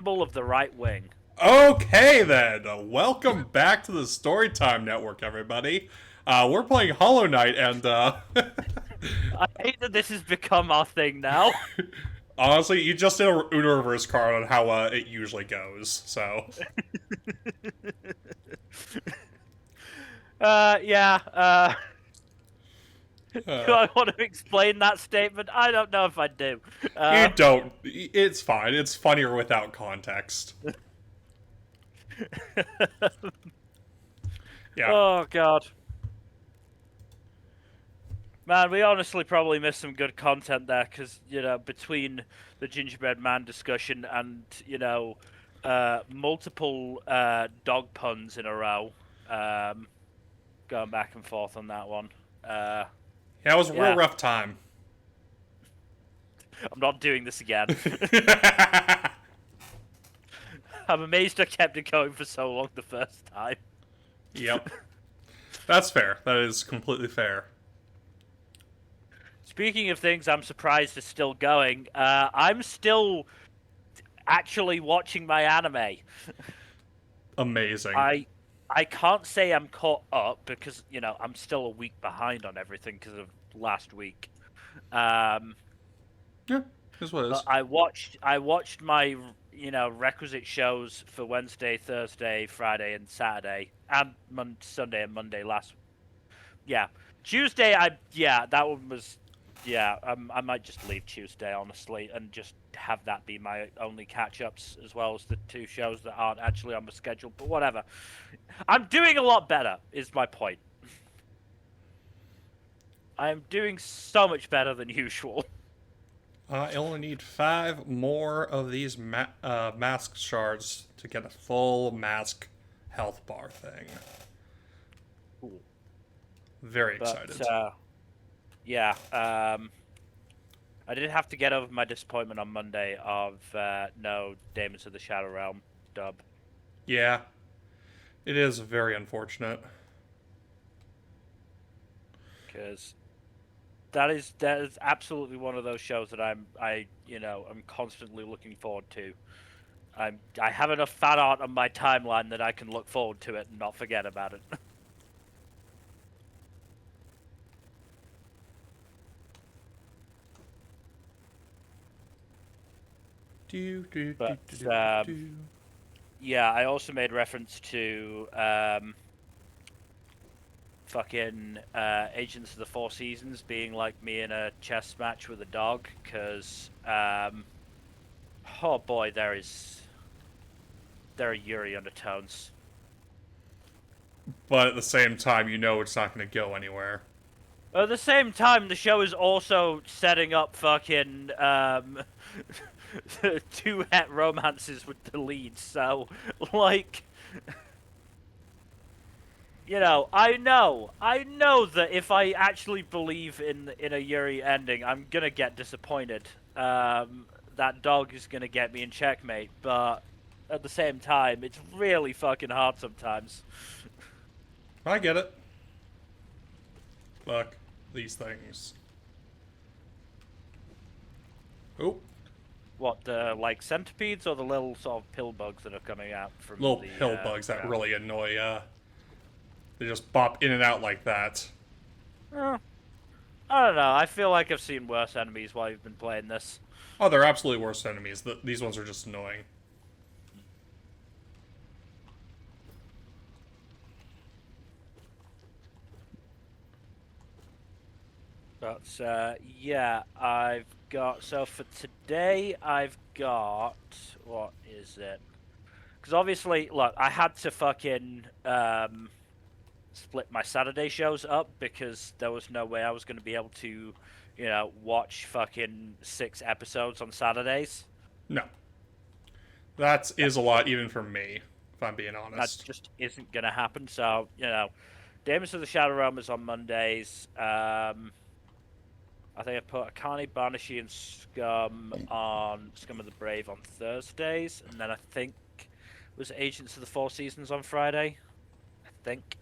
of the right wing. Okay then, welcome back to the Storytime Network, everybody. We're playing Hollow Knight, and I hate that this has become our thing now. honestly, you just did a Uno reverse card on how it usually goes. So, Yeah. Do uh, I want to explain that statement? I don't know if I do. you Uh, don't. It's fine. It's funnier without context. Yeah. oh God, man, we honestly probably missed some good content there because between the gingerbread man discussion and multiple dog puns in a row, um, going back and forth on that one. Uh, Yeah, it was a real yeah, rough time. I'm not doing this again. I'm amazed I kept it going for so long the first time. Yep. That's fair. That is completely fair. Speaking of things I'm surprised is still going, I'm still actually watching my anime. Amazing. I I can't say I'm caught up because I'm still a week behind on everything because of last week. Um, Yeah, is what it but is. I watched my requisite shows for Wednesday, Thursday, Friday, and Saturday, and Sunday and Monday last. Yeah, Tuesday. That one was. Yeah, I might just leave Tuesday honestly and just have that be my only catch-ups as well as the two shows that aren't actually on the schedule. But whatever, I'm doing a lot better. Is my point. I am doing so much better than usual. I only need 5 more of these mask shards to get a full mask health bar thing. Cool. Very But excited. yeah, I did have to get over my disappointment on Monday of no Demons of the Shadow Realm dub. Yeah, it is very unfortunate. Because that is absolutely one of those shows that I'm constantly looking forward to. I have enough fan art on my timeline that I can look forward to it and not forget about it. Do do do But do do do do. yeah, I also made reference to fucking Agents of the Four Seasons being like me in a chess match with a dog, because oh boy, there are Yuri undertones. But at the same time, you know it's not going to go anywhere. At the same time, the show is also setting up fucking two het romances with the leads. So, like, I know that if I actually believe in a Yuri ending, I'm gonna get disappointed. That dog is gonna get me in checkmate, but at the same time, it's really fucking hard sometimes. I get it. Look, these things. Oh, What, the like centipedes or the little sort of pill bugs that are coming out from little the pill bugs that ground? really annoy. They just bop in and out like that. Eh, I don't know. I feel like I've seen worse enemies while you've been playing this. Oh, they're absolutely worst enemies. These ones are just annoying. But yeah, I've got so for today I've got what is it? Because obviously, look, I had to fucking split my Saturday shows up because there was no way I was going to be able to, watch fucking 6 episodes on Saturdays. No, that That is a lot even for me, if I'm being that honest. just isn't going to happen. So Demons of the Shadow Realm is on Mondays. I think I put Akane, Banishi, and Scum of the Brave on Thursdays, and then I think it was Agents of the Four Seasons on Friday. I think.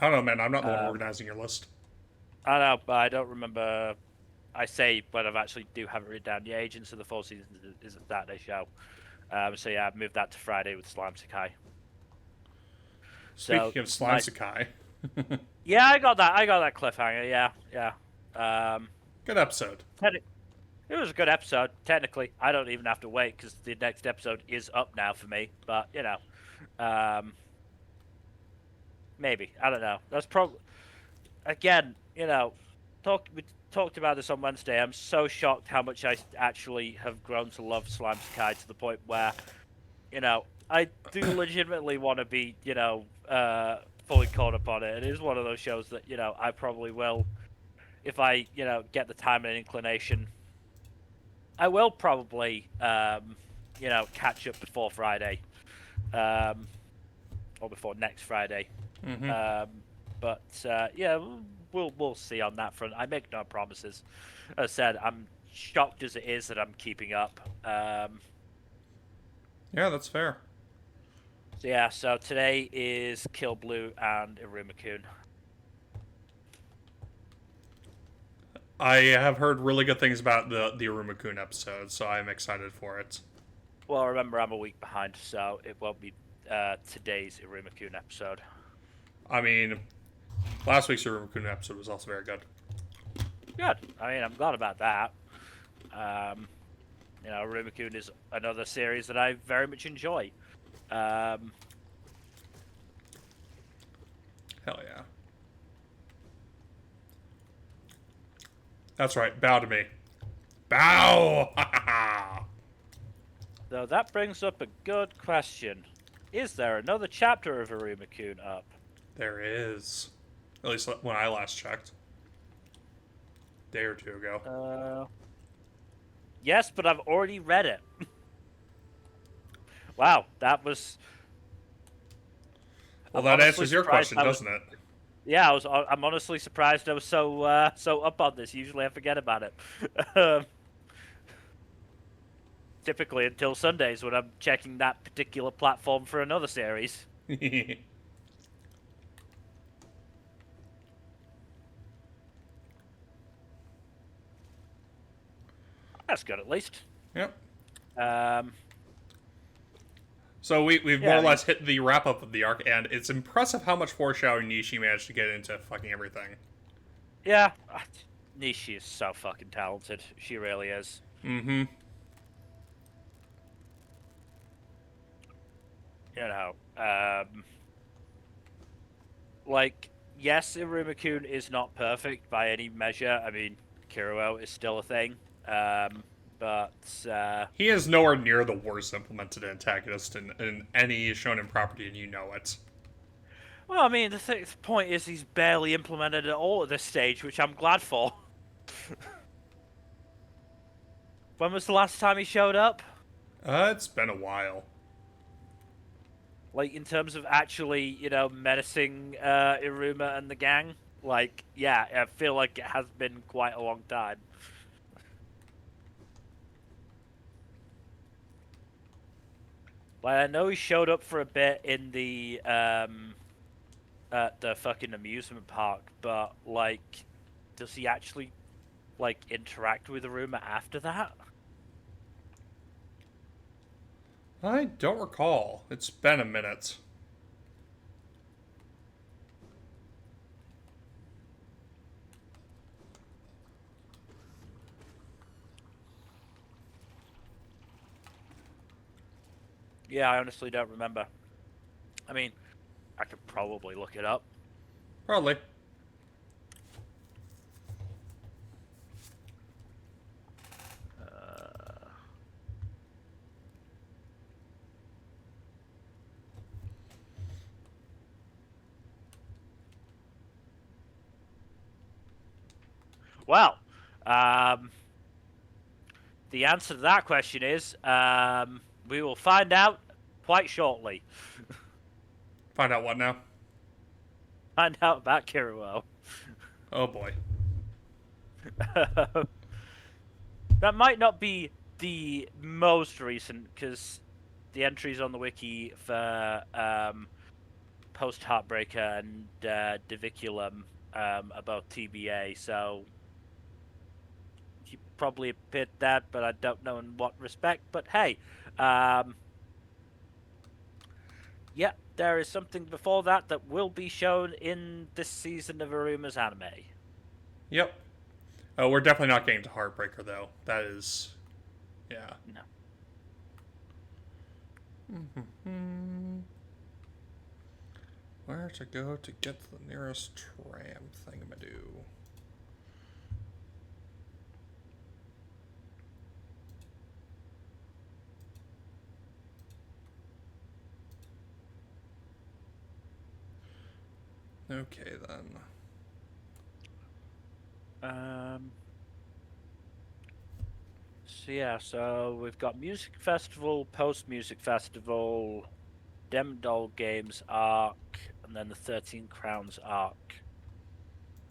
I don't know, man. I'm not the one Um, organizing your list. I don't know, but I don't remember. I say, but I've actually do have it written down. The Agents of the Four Seasons is a Saturday show. So yeah, I've moved that to Friday with Slime Sakai. So Speaking of Slime my Sakai, yeah, I got that. I got that cliffhanger. Yeah, yeah. Um, good episode. it was a good episode. Technically, I don't even have to wait because the next episode is up now for me. But um, maybe I don't know. That's probably again. We talked about this on Wednesday. I'm so shocked how much I actually have grown to love Slime Sakai to the point where I do legitimately want to be fully caught up on it. It is one of those shows that I probably will if I get the time and inclination. I will probably catch up before Friday, um, or before next Friday. Mm-hmm. But yeah, we'll see on that front. I make no promises. As I said, I'm shocked as it is that I'm keeping up. Yeah, that's fair. So yeah, so today is Kill Blue and Iruma-kun. I have heard really good things about the Aruma-kun episode, so I'm excited for it. Well, remember I'm a week behind, so it won't be today's Iruma-kun episode. I mean, last week's Aruma-kun episode was also very good. Good. I mean, I'm glad about that. Iruma-kun is another series that I very much enjoy. Hell yeah. That's right. Bow to me. Bow! So that brings up a good question. Is there another chapter of Iruma-kun up? There is. At least when I last checked. A day or two ago. Yes, but I've already read it. Wow, that was... Well, that answers your question, doesn't it? Yeah, I'm honestly surprised I was so up on this. Usually I forget about it. Typically until Sundays when I'm checking that particular platform for another series. That's good, at least. Yep. Um, So we've more or less hit the wrap up of the arc, and it's impressive how much foreshadowing Nishi managed to get into fucking everything. Yeah, Nishi is so fucking talented. She really is. Mm-hmm. Yes, Iruma-kun is not perfect by any measure. I mean, Kiruo is still a thing. But He is nowhere near the worst implemented antagonist in any shonen property, and you know it. well, I mean, the point is he's barely implemented at all at this stage, which I'm glad for. When was the last time he showed up? It's been a while. Like, in terms of actually, menacing Iruma and the gang? Like, yeah, I feel like it has been quite a long time. Like, I know he showed up for a bit in the at the fucking amusement park, but like, does he actually like interact with Aruma after that? I don't recall. It's been a minute. Yeah, I honestly don't remember. I mean, I could probably look it up. Probably. Well, the answer to that question is we will find out quite shortly. Find out what now? Find out about Kiruo. Oh boy. That might not be the most recent, because the entries on the wiki for Post Heartbreaker and Diviculum about TBA, so he probably appeared that, but I don't know in what respect. But hey, Yeah, there is something before that that will be shown in this season of Aruma's anime. Yep. Oh, we're definitely not getting to Heartbreaker though. That is, yeah. No. Where to go to get to the nearest tram thingamadoo? Okay then. So yeah, so we've got music festival, post music festival, Dem Doll Games arc, and then the 13 Crowns arc.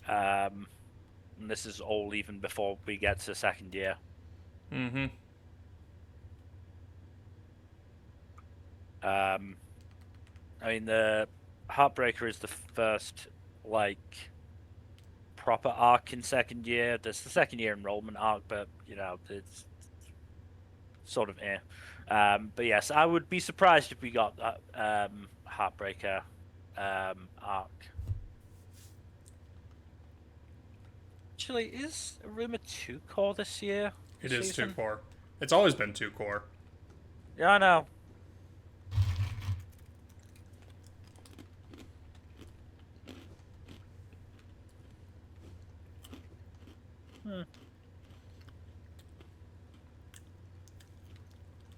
And this is all even before we get to second year. Mm-hmm. I mean, the Heartbreaker is the first like proper arc in second year. There's the second year enrollment arc, but you know it's sort of but yes, I would be surprised if we got that Heartbreaker arc. Actually, is Aruma 2 core this year? It This is two season? core. It's always been two core. Yeah, I know.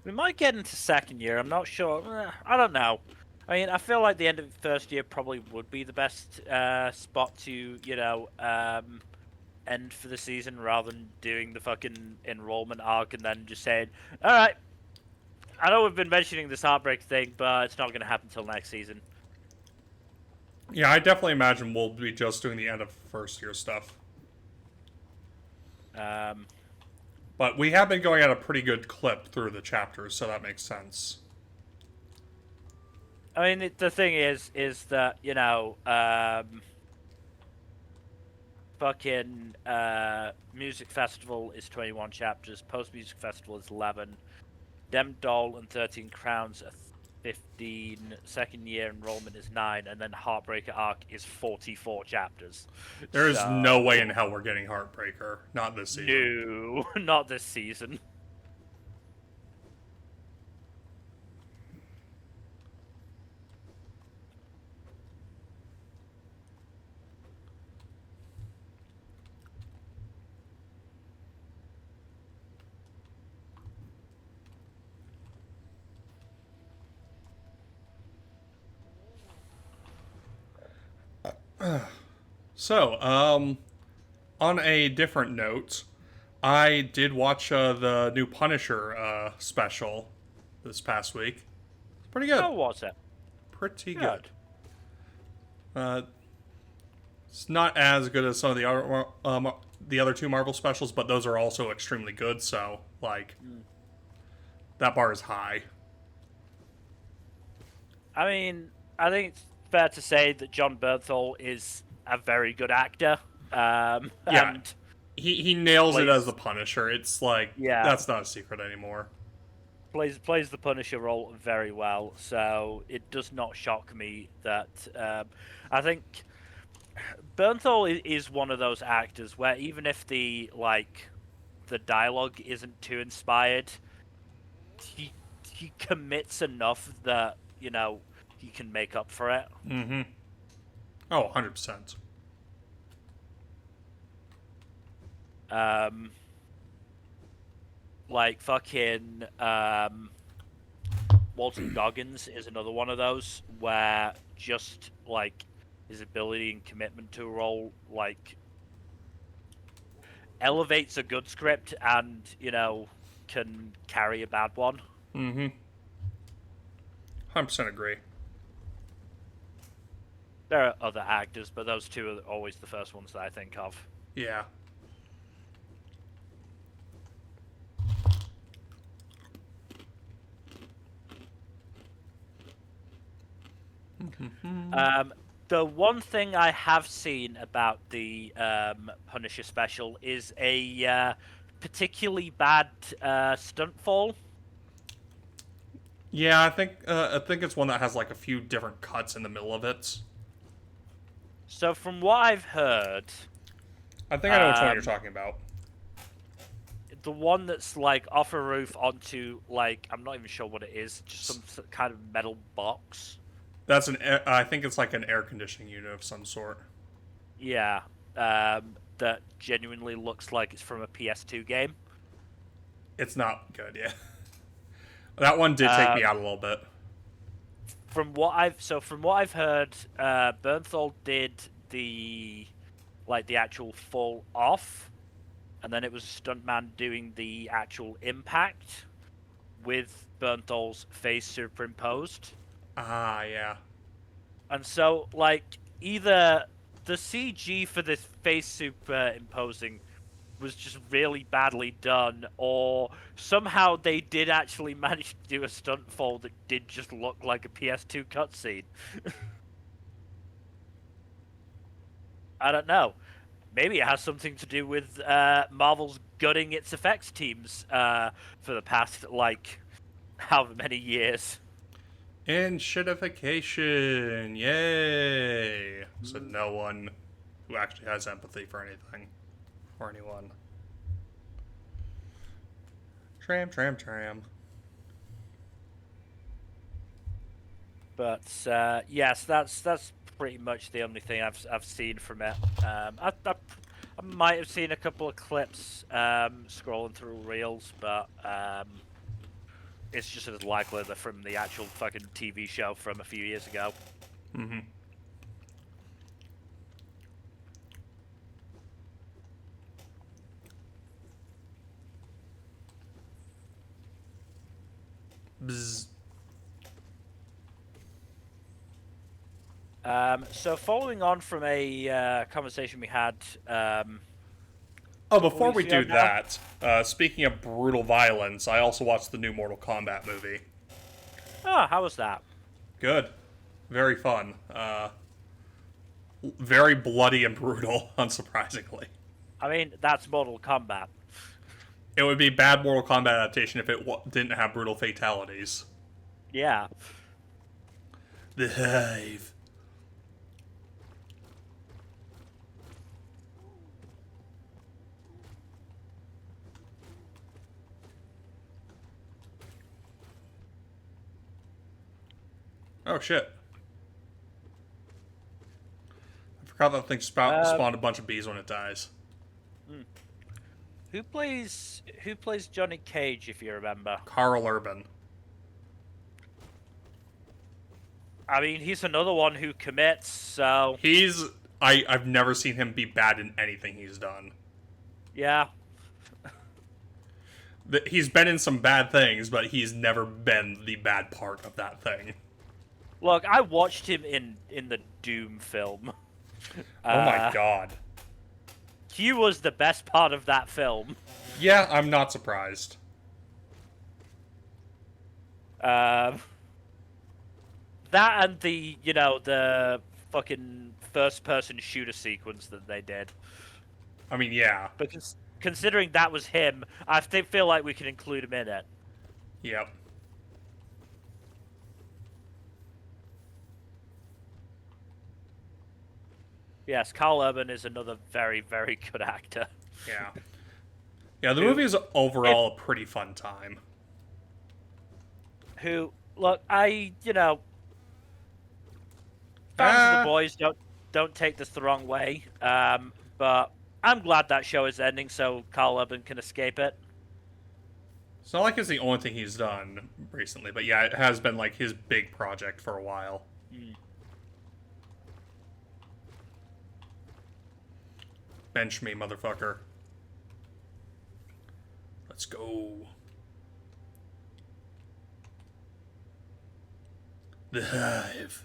We might get into second year. I'm not sure. I don't know. I mean, I feel like the end of first year probably would be the best spot to, end for the season rather than doing the fucking enrollment arc and then just saying, all right, I know we've been mentioning this Heartbreak thing, but it's not going to happen until next season. Yeah, I definitely imagine we'll be just doing the end of first year stuff. Um, But we have been going at a pretty good clip through the chapters, so that makes sense. I mean, the thing is that, fucking music festival is 21 chapters, post music festival is 11, Dem Doll and 13 Crowns are 15, second year enrollment is 9, and then Heartbreaker arc is 44 chapters. There is no way in So hell we're getting Heartbreaker. Not this season. no, not this season. So, on a different note, I did watch the new Punisher special this past week. It's pretty good. How was it? Pretty good. Good. Uh, it's not as good as some of the other two Marvel specials, but those are also extremely good. So, like, that bar is high. I mean, I think it's fair to say that John Bernthal is a very good actor. Yeah, And he nails it as plays, the Punisher. It's like yeah, that's not a secret anymore. plays the Punisher role very well. So it does not shock me that I think Bernthal is one of those actors where even if the dialogue isn't too inspired, he he commits enough that he can make up for it. Mm-hmm. Oh, 100%. Um, like fucking Walton Goggins is another one of those where just like his ability and commitment to a role elevates a good script and can carry a bad one. Mm-hmm. 100% agree. There are other actors, but those two are always the first ones that I think of. Yeah. The one thing I have seen about the Punisher special is a particularly bad stunt fall. Yeah, I think it's one that has like a few different cuts in the middle of it. So from what I've heard, I think I know which one you're um, talking about. the one that's like off a roof onto like I'm not even sure what it is, just some kind of metal box. That's I think it's like an air conditioning unit of some sort. Yeah, that genuinely looks like it's from a PS2 game. It's not good, yeah. That one did take me Um, out a little bit. from what I've heard, Bernthal did the the actual fall off, and then it was a stuntman doing the actual impact with Bernthal's face superimposed. Ah, yeah. And so, like, either the CG for this face superimposing was just really badly done, or somehow they did actually manage to do a stunt fall that did just look like a PS2 cutscene. I don't know. Maybe it has something to do with Marvel's gutting its effects teams for the past, like, however many years. And shitification. Yay. So Mm. no one who actually has empathy for anything or anyone. Tram, tram, tram. But yes, that's pretty much the only thing I've seen from it. I might have seen a couple of clips scrolling through reels, but it's just as likely they're from the actual fucking TV show from a few years ago. Mm-hmm. Bzz. So following on from a conversation we had Oh, a couple before we weeks ago do now. that, speaking of brutal violence, I also watched the new Mortal Kombat movie. Oh, how was that? Good. Very fun. Very bloody and brutal, unsurprisingly. I mean, that's Mortal Kombat. It would be bad Mortal Kombat adaptation if it didn't have brutal fatalities. Yeah. The Hive. Oh shit. I forgot that thing Uh, spawned a bunch of bees when it dies. hmm. Who plays Johnny Cage, if you remember? Carl Urban. I mean, he's another one who commits, so He's I've never seen him be bad in anything he's done. yeah. He's been in some bad things, but he's never been the bad part of that thing. Look, I watched him in the Doom film. Oh my Uh, god. he was the best part of that film. Yeah, I'm not surprised. Um, that and the fucking first-person shooter sequence that they did. I mean, yeah. Because considering that was him, I feel like we can include him in it. Yep. Yes, Carl Urban is another very, very good actor. Yeah. Yeah, the Who, movie is overall a pretty fun time. look, fans of the Ah, boys don't take this the wrong way. But I'm glad that show is ending so Carl Urban can escape it. it's not like it's the only thing he's done recently, but yeah, it has been like his big project for a while. Mm. Bench me, motherfucker. Let's go. The Hive.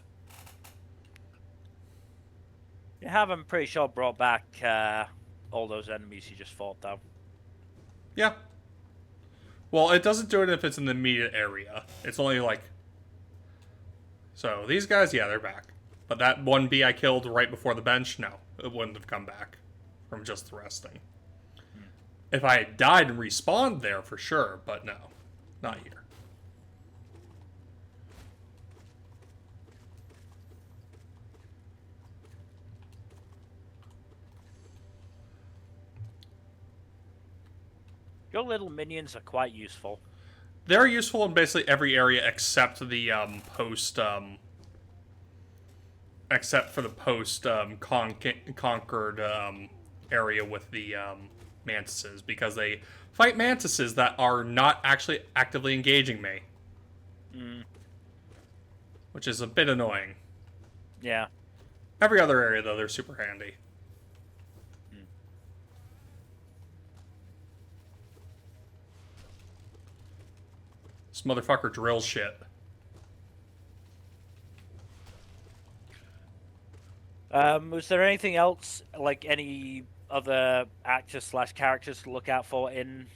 You have, I'm pretty sure, brought back all those enemies you just fought, though. Yeah. Well, it doesn't do it if it's in the immediate area. It's only like. So, these guys, yeah, they're back. But that one bee I killed right before the bench, no, it wouldn't have come back from just the resting. Hmm. If I had died and respawned there, for sure, but no, not here. Your little minions are quite useful. They're useful in basically every area except the except for the post conquered area with the mantises, because they fight mantises that are not actually actively engaging me, Mm, which is a bit annoying. yeah. Every other area, though, they're super handy. Mm. This motherfucker drills shit. Was there anything else, like any other actors slash characters to look out for in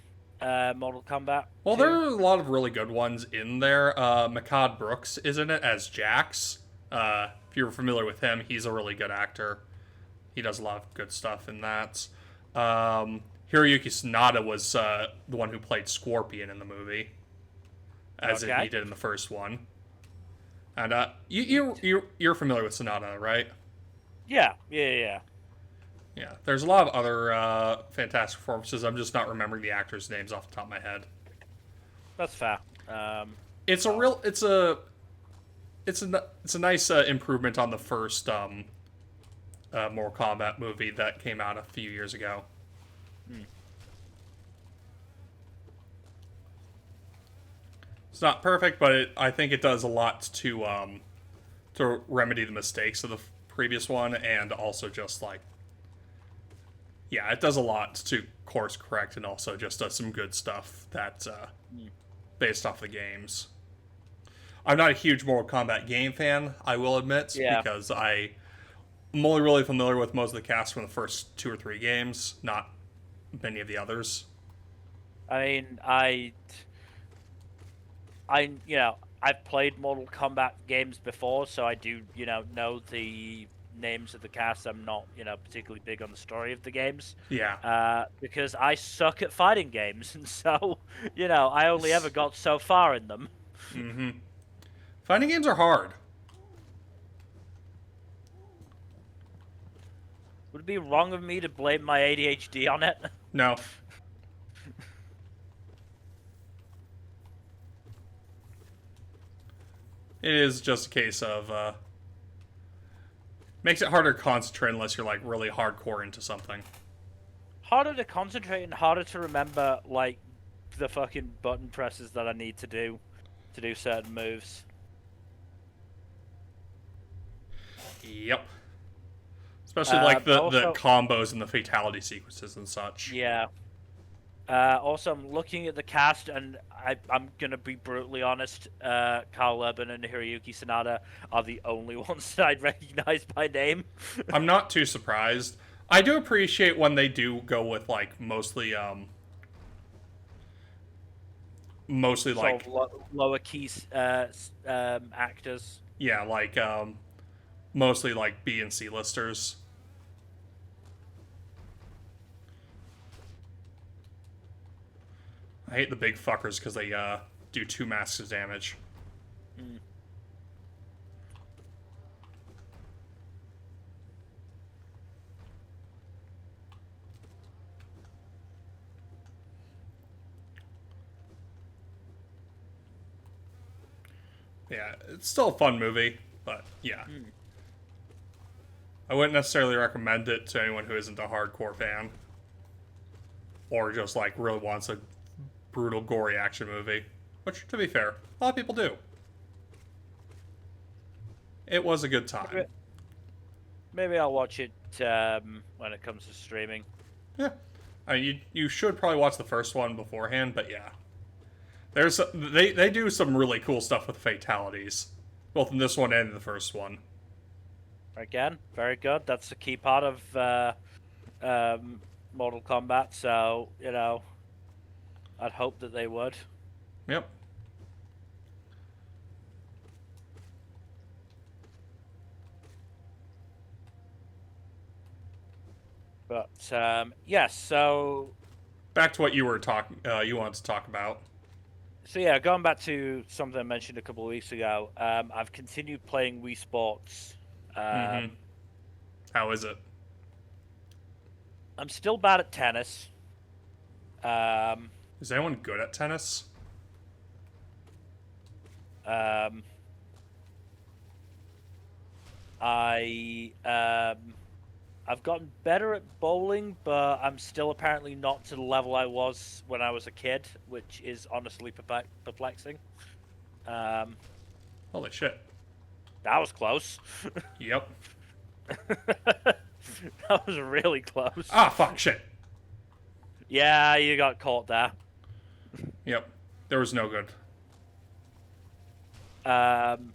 Mortal Kombat Well, there 2? are a lot of really good ones in there. Makad Brooks is in it as Jax. If you're familiar with him, he's a really good actor. He does a lot of good stuff in that. Hiroyuki Sanada was the one who played Scorpion in the movie, as he Okay. did in the first one. And you're familiar with Sanada, right? Yeah, yeah. Yeah. There's a lot of other fantastic performances. I'm just not remembering the actors' names off the top of my head. That's fair. It's a Well, real. It's a nice improvement on the first Mortal Kombat movie that came out a few years ago. hmm. It's not perfect, but I think it does a lot to remedy the mistakes of the previous one, and also just like, yeah, it does a lot to course correct, and also just does some good stuff that's Hmm. based off the games. I'm not a huge Mortal Kombat game fan, I will admit, Yeah. because I'm only really familiar with most of the cast from the first 2 or 3 games, not many of the others. I mean, I've played Mortal Kombat games before, so I do, know the names of the cast. I'm not, particularly big on the story of the games, Yeah. because I suck at fighting games, and so, I only ever got so far in them. Mm-hmm. Fighting games are hard. Would it be wrong of me to blame my ADHD on it? No. It is just a case of makes it harder to concentrate unless you're like really hardcore into something. Harder to concentrate and harder to remember, like, the fucking button presses that I need to do certain moves. Yep. Especially like the Also, combos and the fatality sequences and such. yeah. Also, I'm looking at the cast, and I'm gonna be brutally honest. Carl Urban and Hiroyuki Sanada are the only ones that I'd recognize by name. I'm not too surprised. I do appreciate when they do go with like mostly Sort like of lower key actors. yeah, like mostly like B and C listers. I hate the big fuckers because they do 2 masks of damage. Mm. Yeah, it's still a fun movie, but yeah. Mm. I wouldn't necessarily recommend it to anyone who isn't a hardcore fan. Or just like really wants a brutal, gory action movie. Which, to be fair, a lot of people do. It was a good time. Maybe I'll watch it when it comes to streaming. Yeah. I mean, you should probably watch the first one beforehand, but yeah. They do some really cool stuff with fatalities. Both in this one and in the first one. Again, very good. That's a key part of Mortal Kombat. So I'd hope that they would. Yep. But yes. Back to what you were you wanted to talk about. So yeah, going back to something I mentioned a couple of weeks ago. I've continued playing Wii Sports. Mm-hmm. How is it? I'm still bad at tennis. Is anyone good at tennis? Um, I I've gotten better at bowling, but I'm still apparently not to the level I was when I was a kid, which is honestly perplexing. Um, Holy shit. that was close. Yep. That was really close. Ah, fuck, shit. Yeah, you got caught there. Yep. There was no good. Um,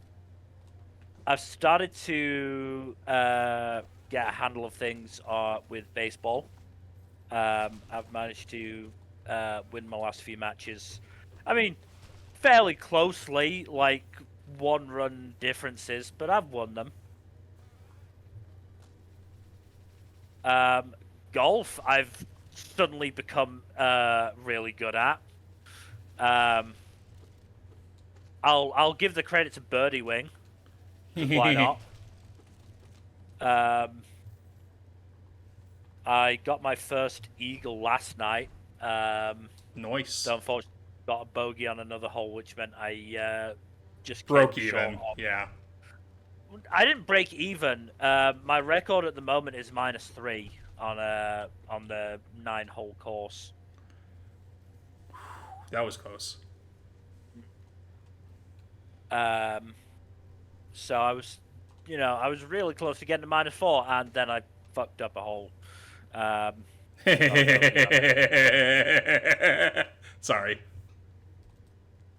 I've started to get a handle of things with baseball. I've managed to win my last few matches. I mean, fairly closely, like 1 run differences, but I've won them. Um, Golf, I've suddenly become really good at. Um, I'll give the credit to Birdie Wing, because why not? Um, I got my first eagle last night. Nice. So unfortunately, got a bogey on another hole, which meant I just came Broke short even. of. Yeah. I didn't break even. My record at the moment is -3 on the 9-hole course. That was close. Um, so I was really close to getting to -4, and then I fucked up a hole. Got a bogey on Sorry.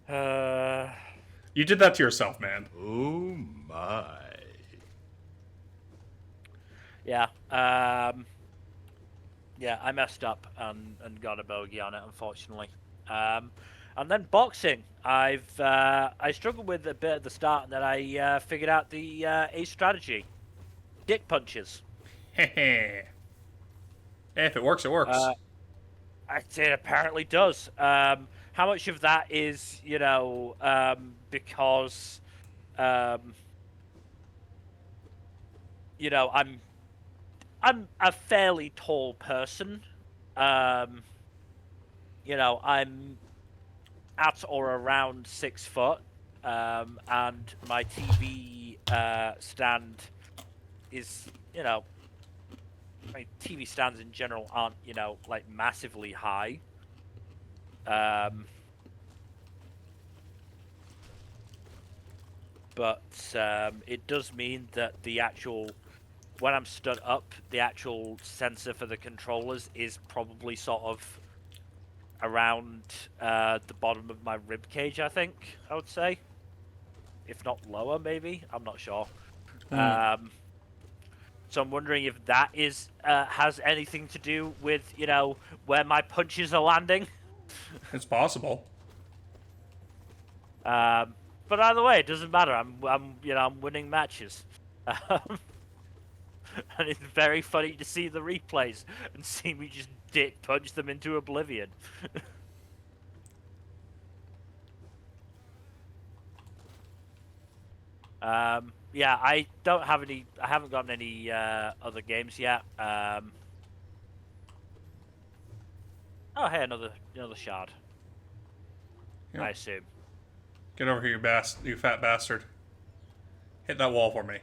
it. You did that to yourself, man. Oh my. Yeah. Yeah, I messed up and got a bogey on it, unfortunately. And then boxing, I struggled with a bit at the start, and then I figured out the ace strategy: dick punches. If it works, it works. It apparently does. How much of that is because um, I'm a fairly tall person. Um, I'm at or around 6 foot, and my TV stand is, I mean, TV stands in general aren't, like massively high. Um, but it does mean that when I'm stood up, the actual sensor for the controllers is probably sort of around the bottom of my rib cage, I think, I would say. If not lower, maybe. I'm not sure. So I'm wondering if that has anything to do with, where my punches are landing. It's possible. But either way, it doesn't matter. I'm winning matches. And it's very funny to see the replays and see me just dick punch them into oblivion. Yeah, I haven't gotten any other games yet. Oh, hey, another shard. Yep. I assume. Get over here, you fat bastard. Hit that wall for me.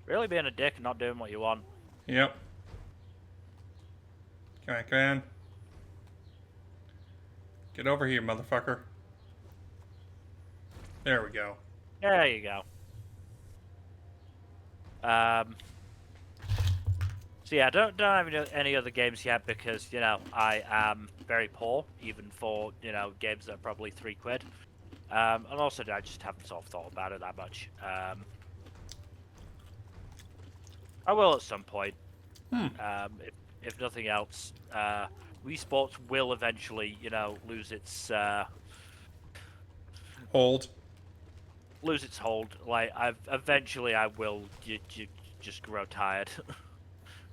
Really being a dick and not doing what you want. Yep. Come on. Get over here, motherfucker. There we go. There you go. So yeah, don't have any other games yet because I am very poor, even for games that are probably £3. And also I just haven't sort of thought about it that much. I will at some point. If nothing else, Wii Sports will eventually, lose its Hold. hold. Like eventually I will just grow tired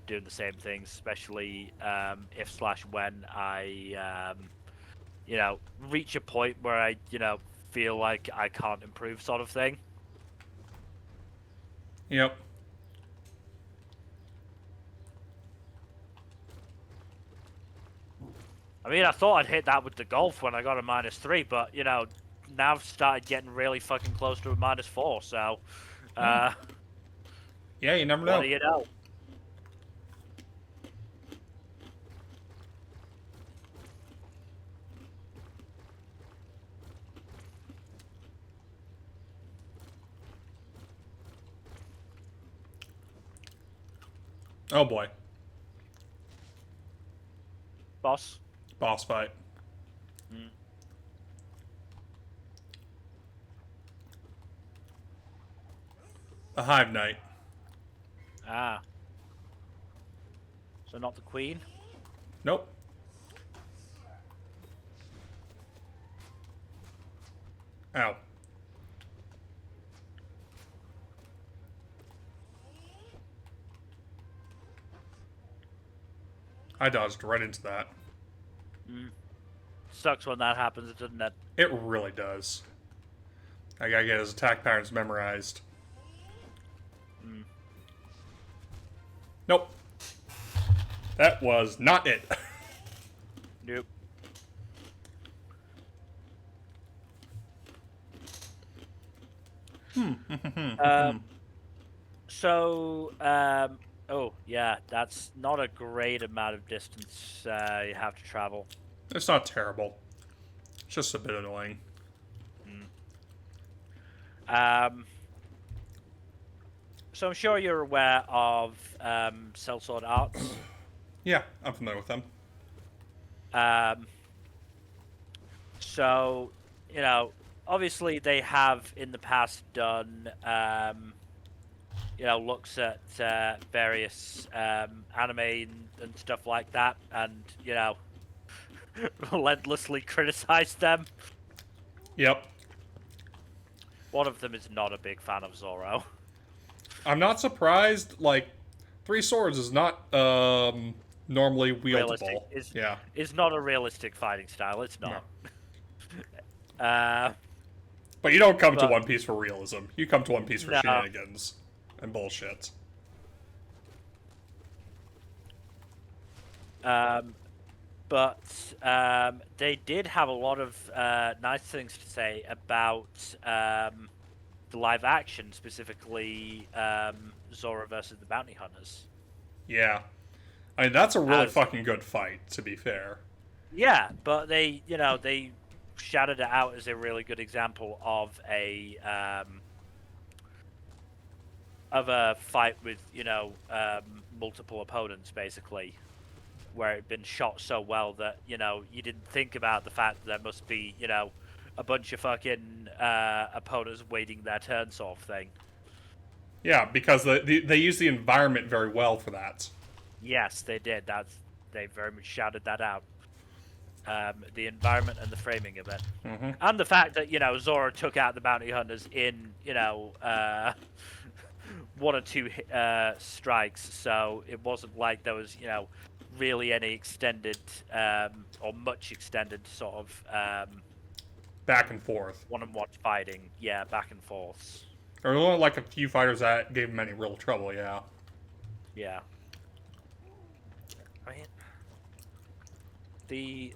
doing the same things, especially if/when I reach a point where I feel like I can't improve, sort of thing. Yep. I mean, I thought I'd hit that with the golf when I got a -3, but now I've started getting really fucking close to a -4. So, Yeah, you never what know. do you know? Oh boy. Boss. Boss fight. Mm. A Hive Knight. Ah. So not the queen? Nope. Ow. I dodged right into that. Mm. Sucks when that happens, doesn't it? It really does. I gotta get his attack patterns memorized. Mm. Nope. That was not it. Nope. So, oh yeah, that's not a great amount of distance you have to travel. It's not terrible. It's just a bit annoying. So I'm sure you're aware of Sellsword Arts. Yeah, I'm familiar with them. So, obviously they have in the past done, looks at various anime and stuff like that, and relentlessly criticized them. Yep. One of them is not a big fan of Zoro. I'm not surprised. Like, Three Swords is not normally Realistic wieldable. Yeah. is not a realistic fighting style. It's not. But you don't come to But- One Piece for realism. You come to One Piece for No. shenanigans and bullshit. But they did have a lot of nice things to say about the live action, specifically Zoro versus the Bounty Hunters. Yeah. I mean, that's a really As- fucking good fight, to be fair. Yeah, but they shouted it out as a really good example of a fight with multiple opponents, basically, where it'd been shot so well that you didn't think about the fact that there must be a bunch of fucking opponents waiting their turn, sort of thing. Yeah, because they use the environment very well for that. Yes, they did. They very much shouted that out. The environment and the framing of it, and the fact that Zoro took out the bounty hunters in one or two strikes, so it wasn't like there was really any extended or much extended sort of Back and forth. one-on-one fighting. Yeah, back and forths. There were only like a few fighters that gave him any real trouble, yeah. Yeah. I mean, the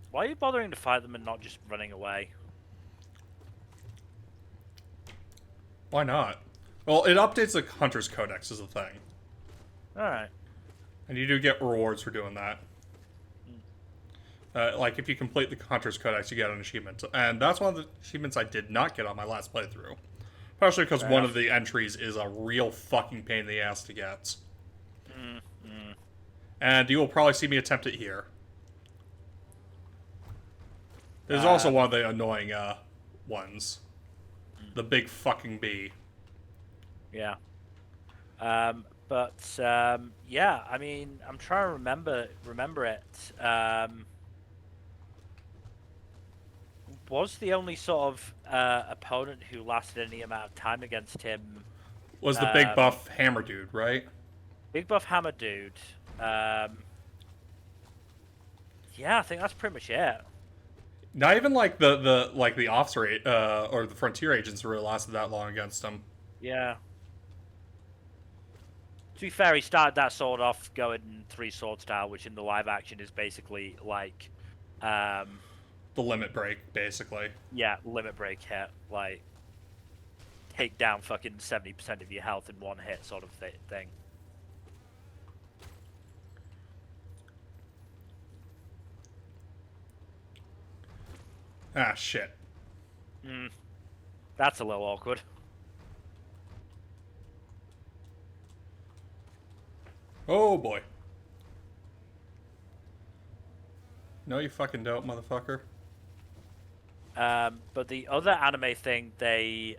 why are you bothering to fight them and not just running away? Why not? Well, it updates the Hunter's Codex is the thing. Alright. And you do get rewards for doing that. Like, if you complete the Hunter's Codex, you get an achievement. And that's one of the achievements I did not get on my last playthrough. Partially because one of the entries is a real fucking pain in the ass to get. And you will probably see me attempt it here. There's also one of the annoying ones. The big fucking bee. Yeah. But yeah, I mean, I'm trying to remember it. Was the only sort of opponent who lasted any amount of time against him Was the big buff hammer dude, right? Big Buff Hammer Dude? Yeah, I think that's pretty much it. Not even like the officer or the frontier agents really lasted that long against him. Yeah. To be fair, he started that sword off going 3-sword style, which in the live action is basically like, The limit break, basically. yeah, limit break hit, like take down fucking 70% of your health in one hit sort of thing. Ah, shit. That's a little awkward. Oh, boy. No, you fucking don't, motherfucker. But the other anime thing they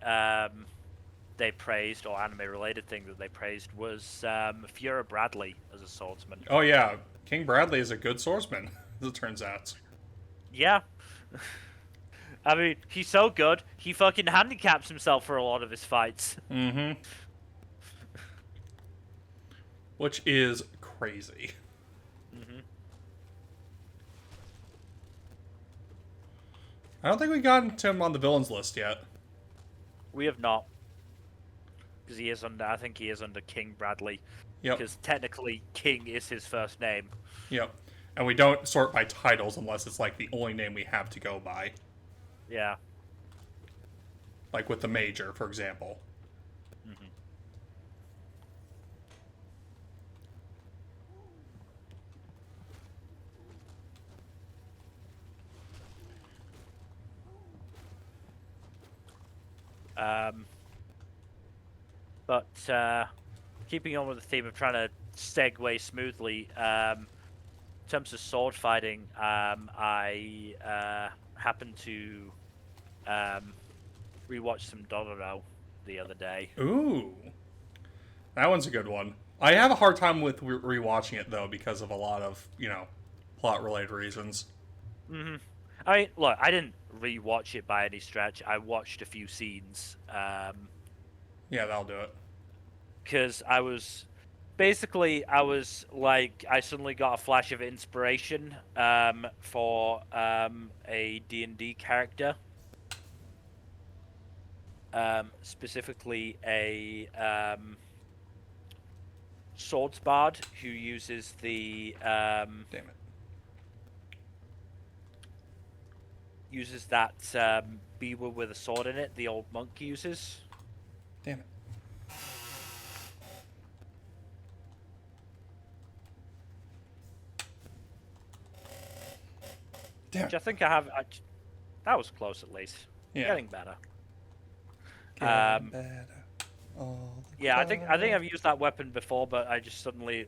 praised, or anime-related thing that they praised, was Fura Bradley as a swordsman. Oh, yeah. King Bradley is a good swordsman, as it turns out. Yeah. I mean, he's so good, he fucking handicaps himself for a lot of his fights. Mm-hmm. Which is crazy. Mm-hmm. I don't think we got him on the villains list yet. We have not. Because he is under, I think he is under King Bradley. Yep. Because technically, King is his first name. Yep. And we don't sort by titles unless it's like the only name we have to go by. Yeah. Like with the Major, for example. Mm-hmm. But keeping on with the theme of trying to segue smoothly, in terms of sword fighting, I happened to rewatch some Dororo the other day. Ooh. That one's a good one. I have a hard time with rewatching it, though, because of a lot of, plot-related reasons. Mm-hmm. I mean, look, I didn't rewatch it by any stretch. I watched a few scenes. Yeah, that'll do it. Because I was like, I suddenly got a flash of inspiration for a D&D character, specifically a swords bard who uses the Damn it. uses that beaver with a sword in it the old monk uses. Damn it. Damn Which I it. think I have. That was close at least. Yeah. Getting better. Getting better. Yeah, I think I've used that weapon before, but I just suddenly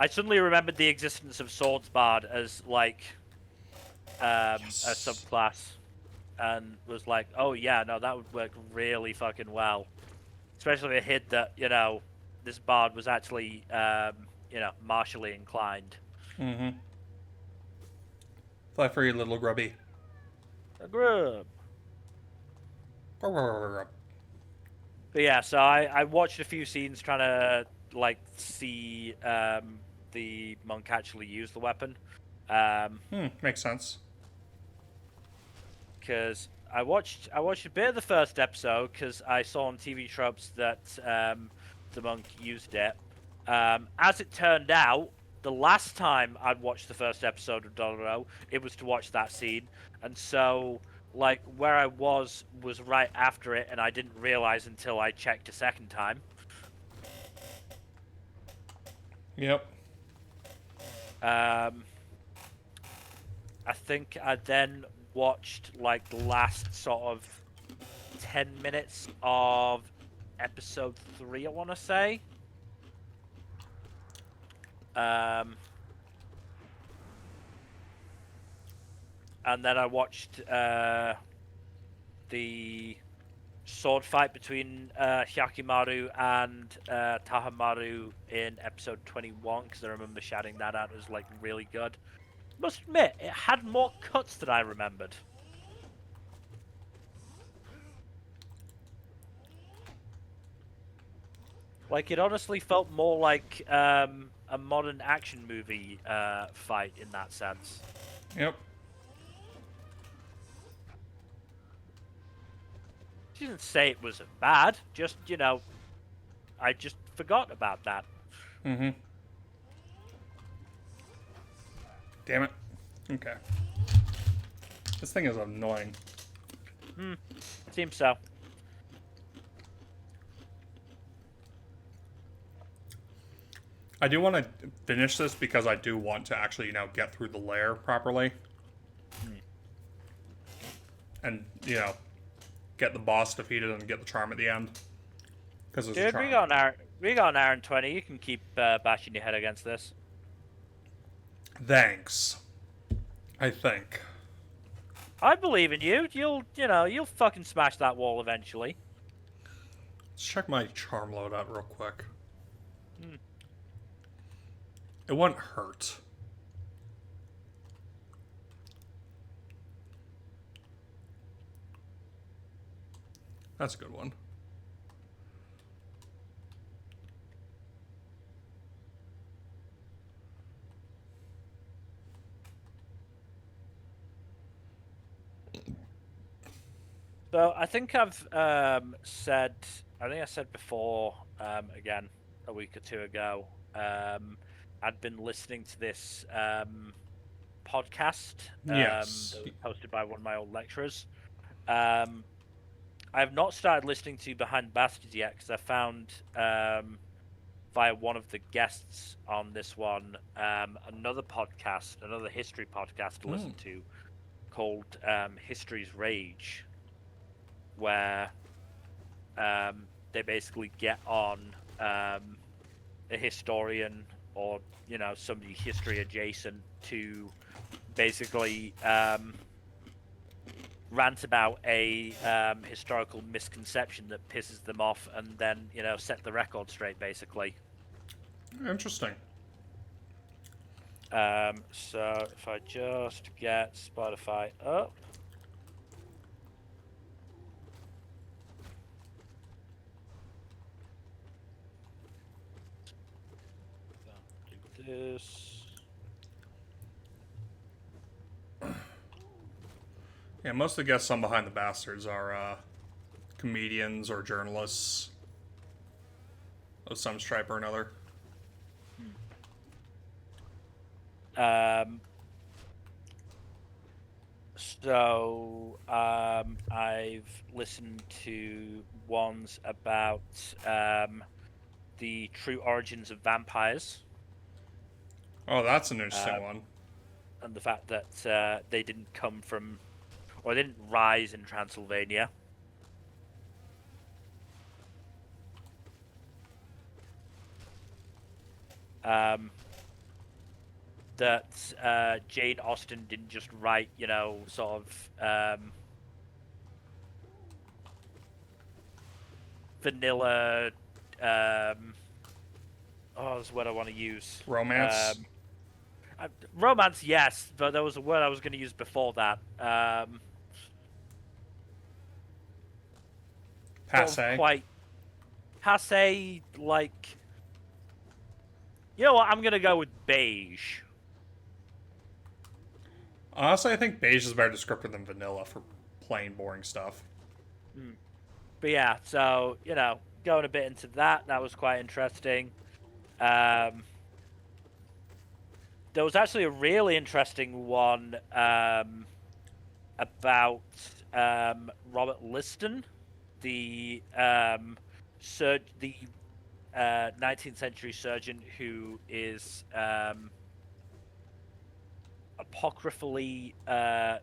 I suddenly remembered the existence of Swords Bard as like a subclass, and was like, oh yeah, no, that would work really fucking well, especially if it hid that this bard was actually martially inclined. Mm-hmm. Fly free, little grubby. A grub. Grub. But yeah, so I watched a few scenes trying to see the monk actually use the weapon. Makes sense. Because I watched a bit of the first episode because I saw on TV tropes that the monk used it. As it turned out, the last time I'd watched the first episode of Dororo, it was to watch that scene, and so where I was right after it, and I didn't realize until I checked a second time. Yep. I think I then watched the last sort of 10 minutes of episode 3, I want to say. And then I watched the sword fight between Hyakimaru and Tahamaru in episode 21, because I remember shouting that out. It was really good. Must admit, it had more cuts than I remembered. It honestly felt more like a modern action movie fight in that sense. Yep. didn't say it was bad. Just I just forgot about that. Mm-hmm. Damn it. Okay. This thing is annoying. Seems so. I do want to finish this because I do want to actually, get through the lair properly. And, get the boss defeated and get the charm at the end. Because there's a Dude, charm. we got an hour and 20. You can keep bashing your head against this. Thanks. I think. I believe in you. You'll fucking smash that wall eventually. Let's check my charm loadout real quick. It wouldn't hurt. That's a good one. So I think I said before, again, a week or two ago, I'd been listening to this podcast Yes. that was hosted by one of my old lecturers. I have not started listening to Behind the Bastards yet because I found via one of the guests on this one another history podcast to listen to called History's Rage, where they basically get on a historian or somebody history adjacent to basically rant about a historical misconception that pisses them off and then set the record straight basically. Interesting. So if I just get Spotify up. Do this. Yeah, most of the guests on Behind the Bastards are comedians or journalists of some stripe or another. I've listened to ones about the true origins of vampires. Oh, that's an interesting one. And the fact that they didn't come from, or they didn't rise in Transylvania. That Jane Austen didn't just write, sort of vanilla. That's what I want to use. Romance? Romance, yes, but there was a word I was going to use before that. Passe? Quite passe, like. You know what? I'm going to go with beige. Honestly, I think beige is a better descriptor than vanilla for plain, boring stuff. But yeah, so, going a bit into that was quite interesting. There was actually a really interesting one about Robert Liston, the 19th century surgeon who is apocryphally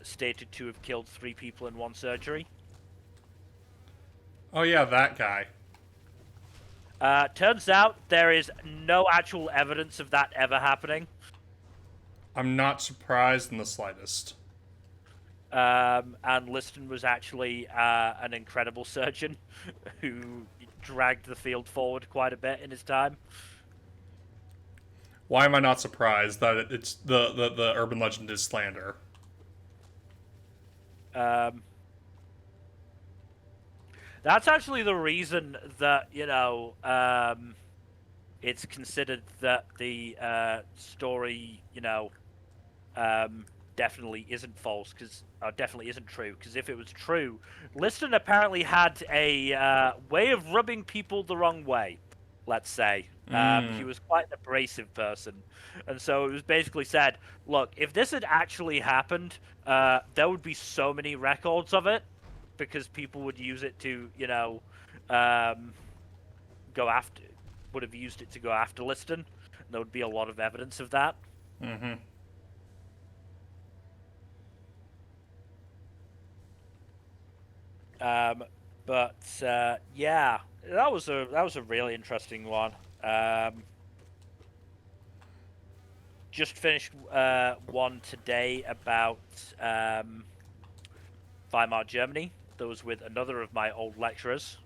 stated to have killed 3 people in one surgery. Oh yeah, that guy. Turns out there is no actual evidence of that ever happening. I'm not surprised in the slightest. And Liston was actually an incredible surgeon who dragged the field forward quite a bit in his time. Why am I not surprised that it's the urban legend is slander? That's actually the reason that it's considered that the story definitely isn't false, definitely isn't true. Because if it was true, Liston apparently had a way of rubbing people the wrong way. Let's say he was quite an abrasive person, and so it was basically said, "Look, if this had actually happened, there would be so many records of it, because people would use it to, go after, would have used it to go after Liston. There would be a lot of evidence of that." Mm-hmm. But yeah, that was a really interesting one. Just finished one today about Weimar Germany. That was with another of my old lecturers.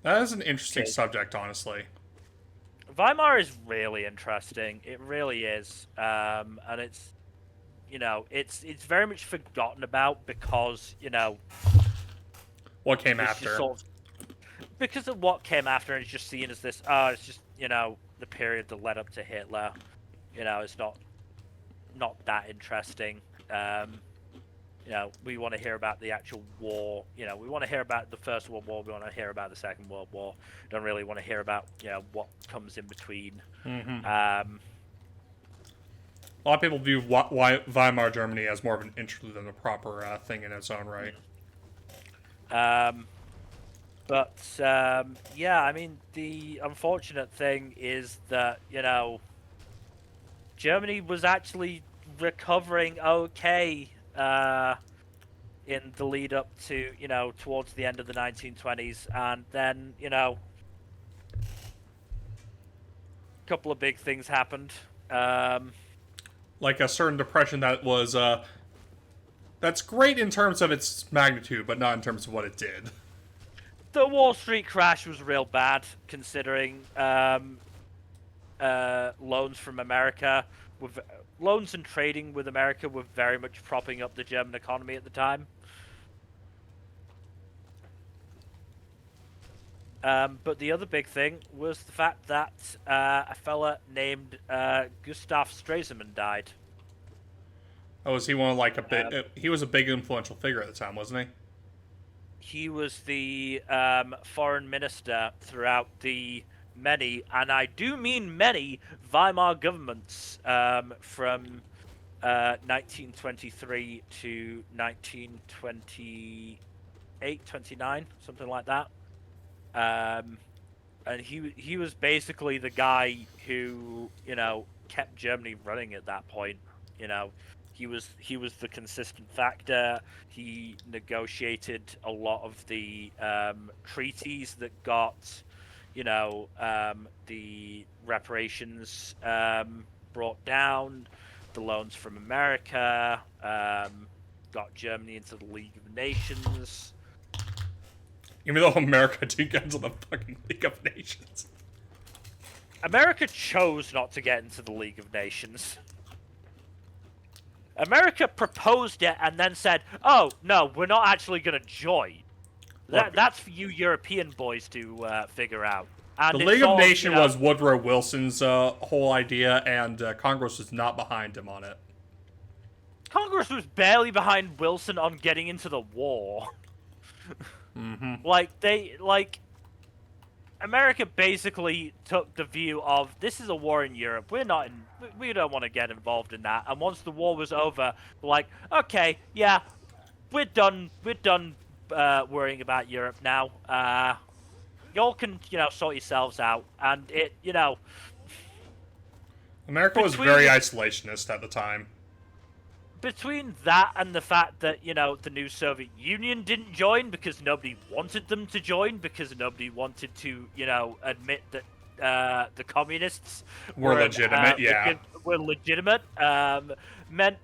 That is an interesting subject, honestly. Weimar is really interesting. It really is, and it's it's very much forgotten about because what came after. Because of what came after, and it's just seen as this. It's just the period that led up to Hitler. It's not that interesting. We want to hear about the actual war. We want to hear about the First World War. We want to hear about the Second World War. Don't really want to hear about what comes in between. Mm-hmm. A lot of people view Weimar Germany as more of an interlude than a proper thing in its own right. But yeah, I mean, the unfortunate thing is that Germany was actually recovering okay in the lead up to towards the end of the 1920s, and then a couple of big things happened. Like a certain depression that was that's great in terms of its magnitude, but not in terms of what it did. The Wall Street crash was real bad, considering loans from America, loans and trading with America were very much propping up the German economy at the time. But the other big thing was the fact that a fella named Gustav Stresemann died. Oh, was he one of like a big? He was a big influential figure at the time, wasn't he? He was the foreign minister throughout the many, and I do mean many, Weimar governments from 1923 to 1928, 29, something like that. And he was basically the guy who kept Germany running at that point. He was the consistent factor. He negotiated a lot of the treaties that got the reparations brought down, the loans from America, got Germany into the League of Nations. Even though America didn't get into the fucking League of Nations. America chose not to get into the League of Nations. America proposed it and then said, "Oh no, we're not actually going to join." That's for you European boys to figure out. And the League of Nations was Woodrow Wilson's whole idea, and Congress was not behind him on it. Congress was barely behind Wilson on getting into the war. Mm-hmm. America basically took the view of, this is a war in Europe. We don't want to get involved in that. And once the war was over, like, okay, yeah, we're done worrying about Europe now. Y'all can sort yourselves out. And America was very isolationist at the time. Between that and the fact that, the new Soviet Union didn't join because nobody wanted them to join, because nobody wanted to, admit that the communists were legitimate, were legitimate, meant,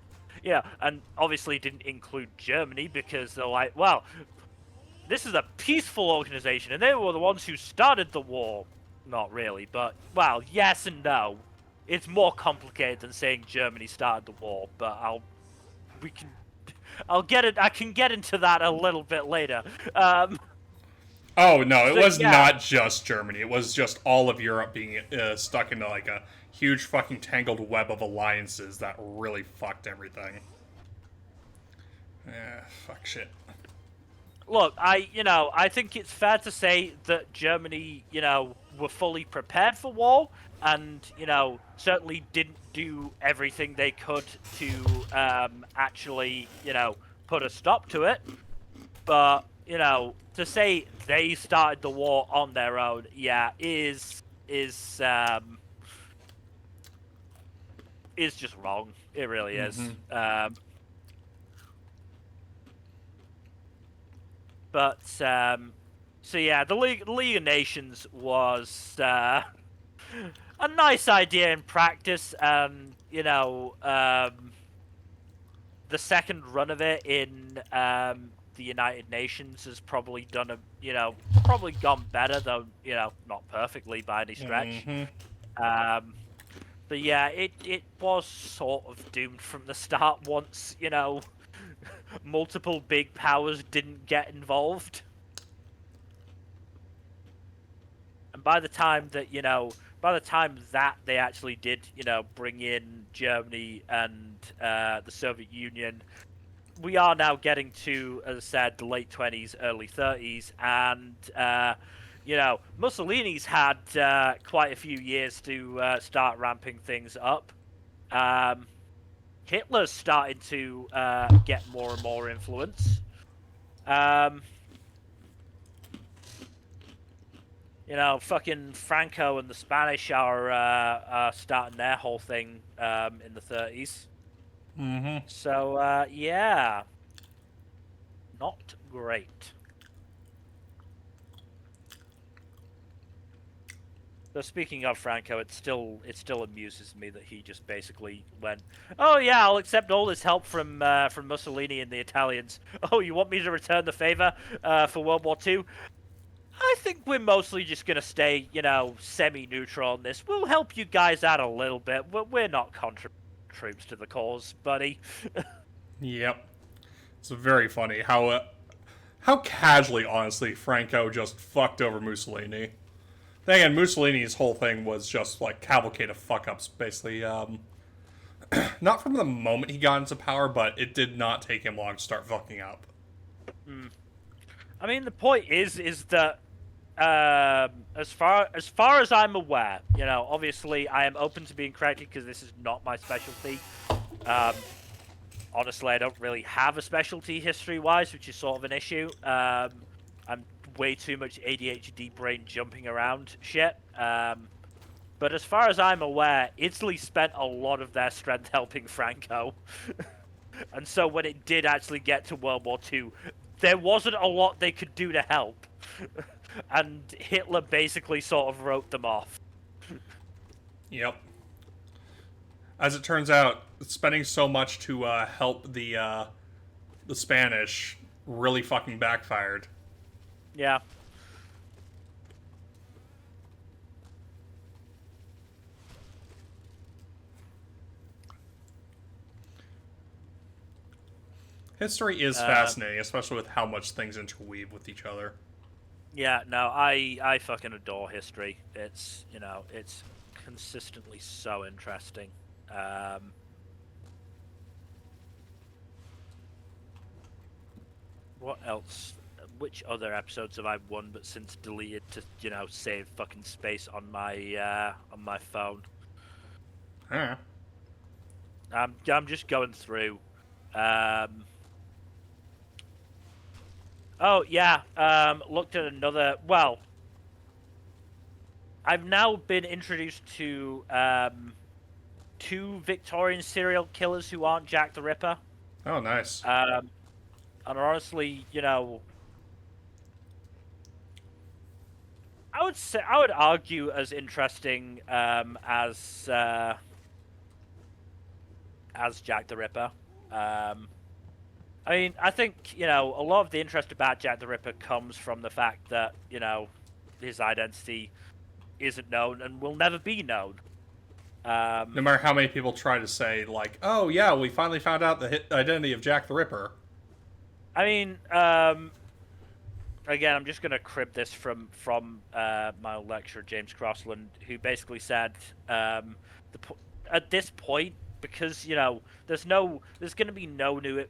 and obviously didn't include Germany because they're like, well, this is a peaceful organization, and they were the ones who started the war. Not really, but, well, yes and no. It's more complicated than saying Germany started the war, but I can get into that a little bit later. Oh no, it So was yeah, not just Germany. It was just all of Europe being stuck into like a huge fucking tangled web of alliances that really fucked everything. Yeah, fuck shit. look, I think it's fair to say that Germany, were fully prepared for war, and certainly didn't do everything they could to actually, put a stop to it. But to say they started the war on their own, yeah, is just wrong. It really is. So yeah, the League of Nations was a nice idea in practice, and the second run of it in the United Nations has probably done probably gone better, though not perfectly by any stretch. Um, but yeah, it was sort of doomed from the start once multiple big powers didn't get involved. And by the time that they actually did, bring in Germany and the Soviet Union, we are now getting to, as I said, the late 20s, early 30s, and Mussolini's had quite a few years to start ramping things up. Hitler's starting to get more and more influence. Fucking Franco and the Spanish are starting their whole thing in the 30s. So, yeah. Not great. So speaking of Franco, it still amuses me that he just basically went, "Oh yeah, I'll accept all this help from Mussolini and the Italians. Oh, you want me to return the favor for World War II? I think we're mostly just gonna stay, semi-neutral on this. We'll help you guys out a little bit, but we're not contributing troops to the cause, buddy." Yep. It's very funny how casually, honestly, Franco just fucked over Mussolini. Then again, Mussolini's whole thing was just like cavalcade of fuck ups, basically. Not from the moment he got into power, but it did not take him long to start fucking up. I mean, the point is that as far as I'm aware, obviously I am open to being corrected because this is not my specialty. Honestly, I don't really have a specialty history-wise, which is sort of an issue. I'm way too much ADHD brain jumping around shit. But as far as I'm aware, Italy spent a lot of their strength helping Franco. And so when it did actually get to World War II, there wasn't a lot they could do to help. And Hitler basically sort of wrote them off. Yep. As it turns out, spending so much to help the Spanish really fucking backfired. Yeah. History is fascinating, especially with how much things interweave with each other. Yeah, no, I fucking adore history. It's, it's consistently so interesting. What else? Which other episodes have I won but since deleted to, save fucking space on my phone? Huh. I'm just going through. Oh yeah. Looked at another. Well, I've now been introduced to two Victorian serial killers who aren't Jack the Ripper. Oh, nice. And honestly, I would argue as interesting as Jack the Ripper. I mean, I think a lot of the interest about Jack the Ripper comes from the fact that his identity isn't known and will never be known. No matter how many people try to say, like, "Oh yeah, we finally found out the identity of Jack the Ripper." I mean, again, I'm just going to crib this from my old lecturer James Crossland, who basically said at this point, because there's going to be no new,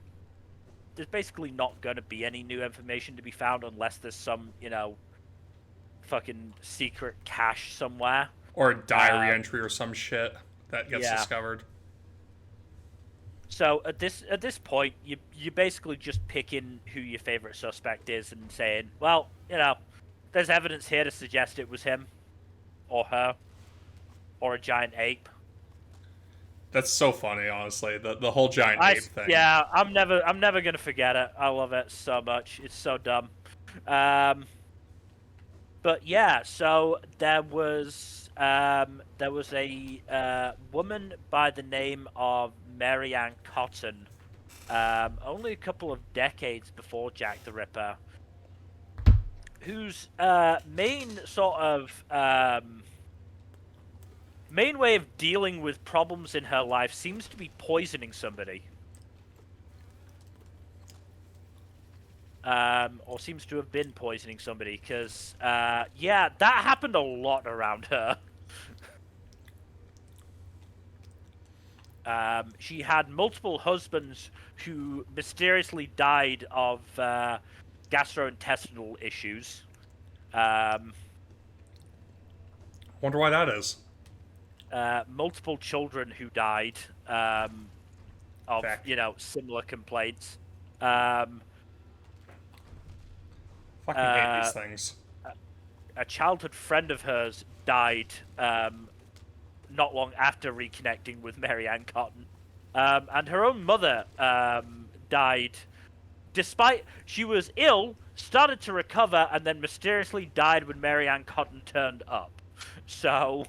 there's basically not going to be any new information to be found unless there's some fucking secret cache somewhere. Or a diary entry or some shit that gets discovered. So at this point, you basically just picking who your favorite suspect is and saying, well, there's evidence here to suggest it was him, or her, or a giant ape. That's so funny, honestly. The whole giant ape thing. Yeah, I'm never gonna forget it. I love it so much. It's so dumb. But yeah, so there was a woman by the name of Mary Ann Cotton, only a couple of decades before Jack the Ripper, whose main way of dealing with problems in her life seems to be poisoning somebody. Or seems to have been poisoning somebody, because, yeah, that happened a lot around her. She had multiple husbands who mysteriously died of gastrointestinal issues. Wonder why that is. Multiple children who died of, similar complaints. Fucking hate these things. A childhood friend of hers died not long after reconnecting with Mary Ann Cotton. And her own mother died despite she was ill, started to recover, and then mysteriously died when Mary Ann Cotton turned up. So...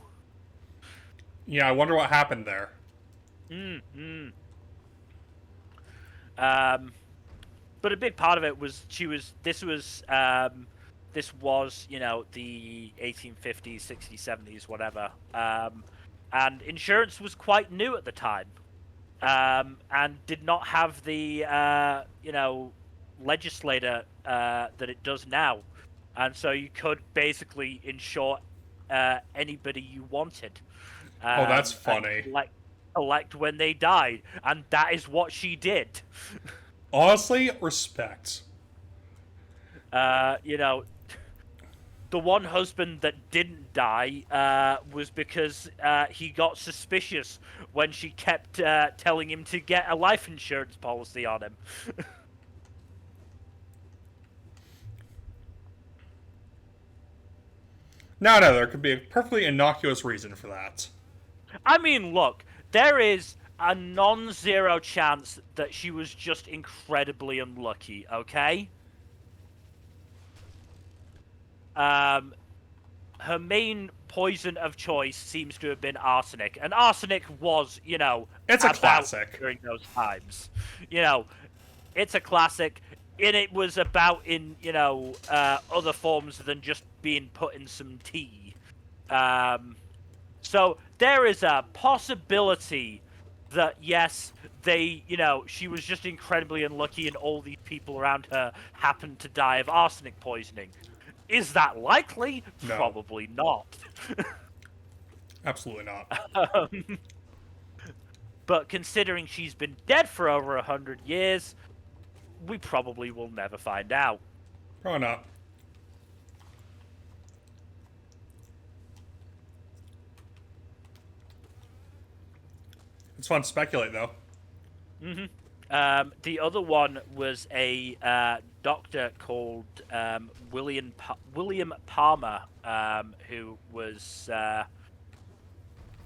yeah, I wonder what happened there. But a big part of it was this was the 1850s, 60s, 70s, whatever. And insurance was quite new at the time. And did not have the, legislator that it does now. And so you could basically insure anybody you wanted. Oh, that's funny. Collect when they died. And that is what she did. Honestly, respect. The one husband that didn't die was because he got suspicious when she kept telling him to get a life insurance policy on him. No, there could be a perfectly innocuous reason for that. I mean, look, there is a non-zero chance that she was just incredibly unlucky, okay? Her main poison of choice seems to have been arsenic, and arsenic was, it's a classic during those times. It's a classic, and it was about in, other forms than just being put in some tea. So there is a possibility that, yes, she was just incredibly unlucky and all these people around her happened to die of arsenic poisoning. Is that likely? No. Probably not. Absolutely not. But considering she's been dead for over 100 years, we probably will never find out. Probably not. It's fun to speculate, though. The other one was a doctor called William Palmer, who was...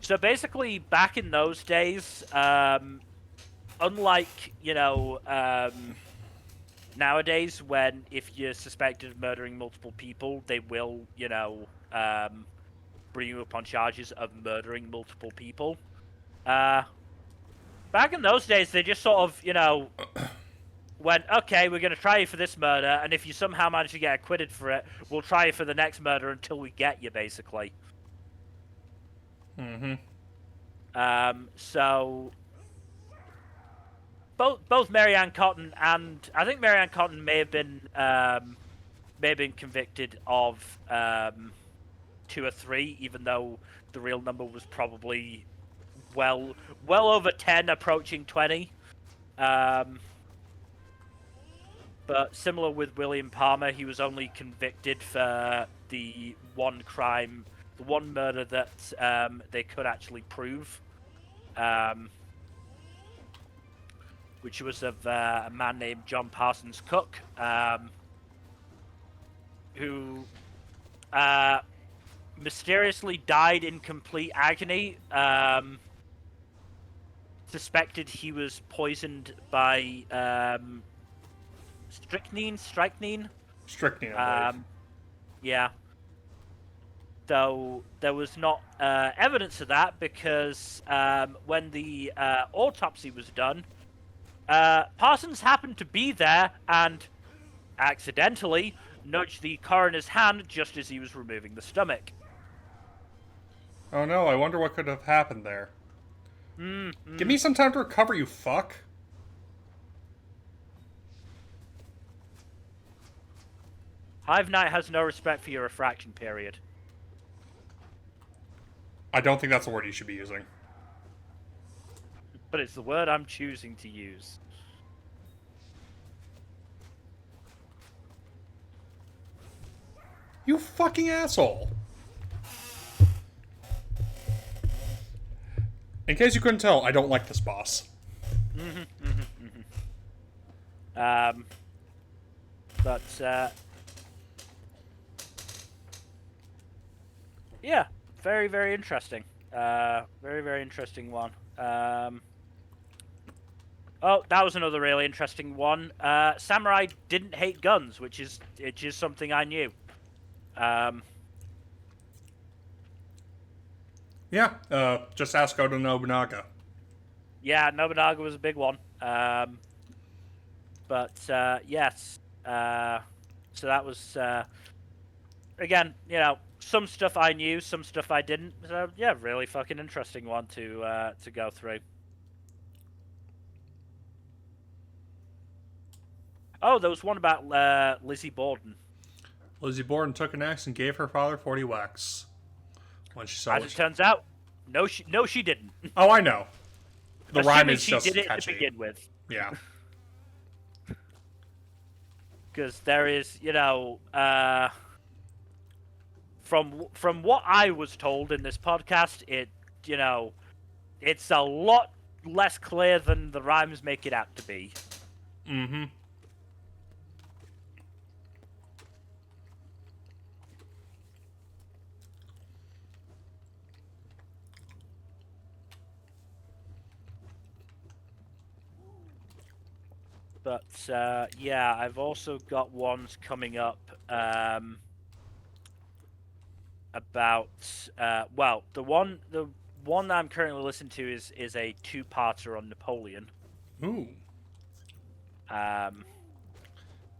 So basically, back in those days, unlike, nowadays, when if you're suspected of murdering multiple people, they will, bring you up on charges of murdering multiple people. Back in those days, they just sort of, went, okay, we're going to try you for this murder, and if you somehow manage to get acquitted for it, we'll try you for the next murder until we get you, basically. So both Mary Ann Cotton and I think Mary Ann Cotton may have been may have been convicted of 2 or 3, even though the real number was probably well over 10, approaching 20. But similar with William Palmer, he was only convicted for the one crime, the one murder that they could actually prove, which was of a man named John Parsons Cook, who mysteriously died in complete agony. Suspected he was poisoned by strychnine. Strychnine, I believe. Yeah. Though there was not evidence of that because when the autopsy was done, Parsons happened to be there and accidentally nudged the coroner's hand just as he was removing the stomach. Oh no, I wonder what could have happened there. Give me some time to recover, you fuck. Hive Knight has no respect for your refraction period. I don't think that's the word you should be using. But it's the word I'm choosing to use. You fucking asshole. In case you couldn't tell, I don't like this boss. But yeah, very, very interesting. Very, very interesting one. Oh, that was another really interesting one. Samurai didn't hate guns, which is something I knew. Yeah, just ask Oda Nobunaga. Yeah, Nobunaga was a big one. But yes. So that was again, some stuff I knew, some stuff I didn't. So yeah, really fucking interesting one to go through. Oh, there was one about Lizzie Borden. Lizzie Borden took an axe and gave her father 40 whacks. When she saw As it turns out, no, she didn't. Oh, I know. The rhyme is she just did it catchy. to begin with. Yeah. Because there is, from what I was told in this podcast, it's a lot less clear than the rhymes make it out to be. Mm-hmm. But yeah, I've also got ones coming up about the one that I'm currently listening to is a 2-parter on Napoleon. Ooh.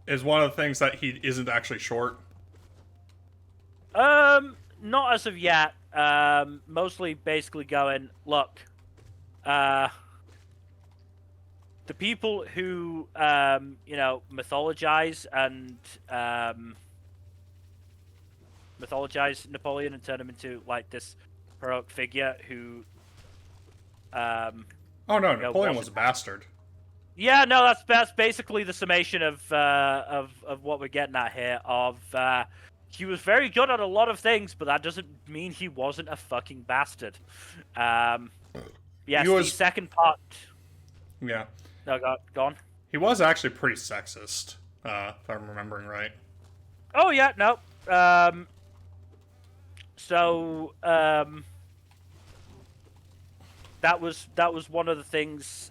Is one of the things that he isn't actually short? Not as of yet. Mostly basically going, look, the people who, mythologize and mythologize Napoleon and turn him into like this heroic figure who. Oh no, Napoleon was a bastard. Yeah, no, that's basically the summation of what we're getting at here. He was very good at a lot of things, but that doesn't mean he wasn't a fucking bastard. Yes, the second part. Yeah. No, go on. He was actually pretty sexist, if I'm remembering right. Oh yeah, no. That was one of the things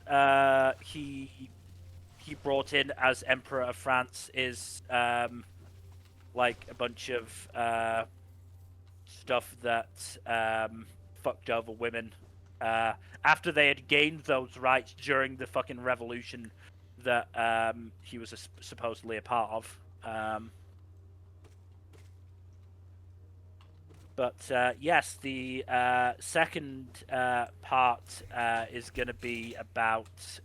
he brought in as Emperor of France is like a bunch of stuff that fucked over women after they had gained those rights during the fucking revolution that he was supposedly a part of. But yes, the second part is going to be about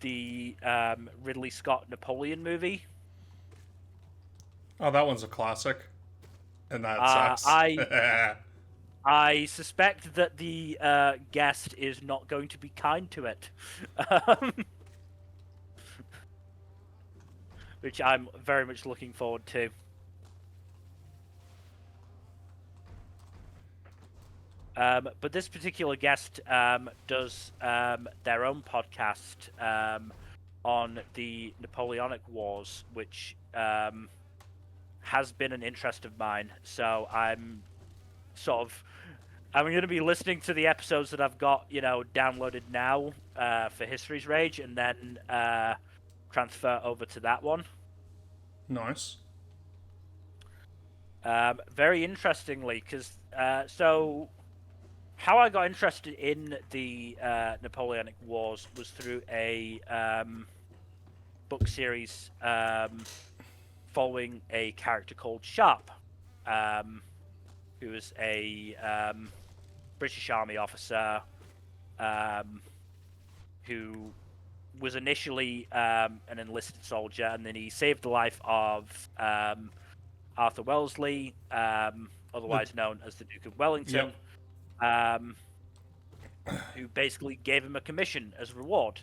the Ridley Scott Napoleon movie. Oh, that one's a classic. And that Uh, sucks. I I suspect that the guest is not going to be kind to it, um, which I'm very much looking forward to. But this particular guest does their own podcast on the Napoleonic Wars, which has been an interest of mine. So I'm going to be listening to the episodes that I've got, downloaded now for History's Rage, and then transfer over to that one. Nice. Very interestingly, because so how I got interested in the Napoleonic Wars was through a book series following a character called Sharp, who was a British Army officer who was initially an enlisted soldier, and then he saved the life of Arthur Wellesley, otherwise known as the Duke of Wellington, who basically gave him a commission as a reward.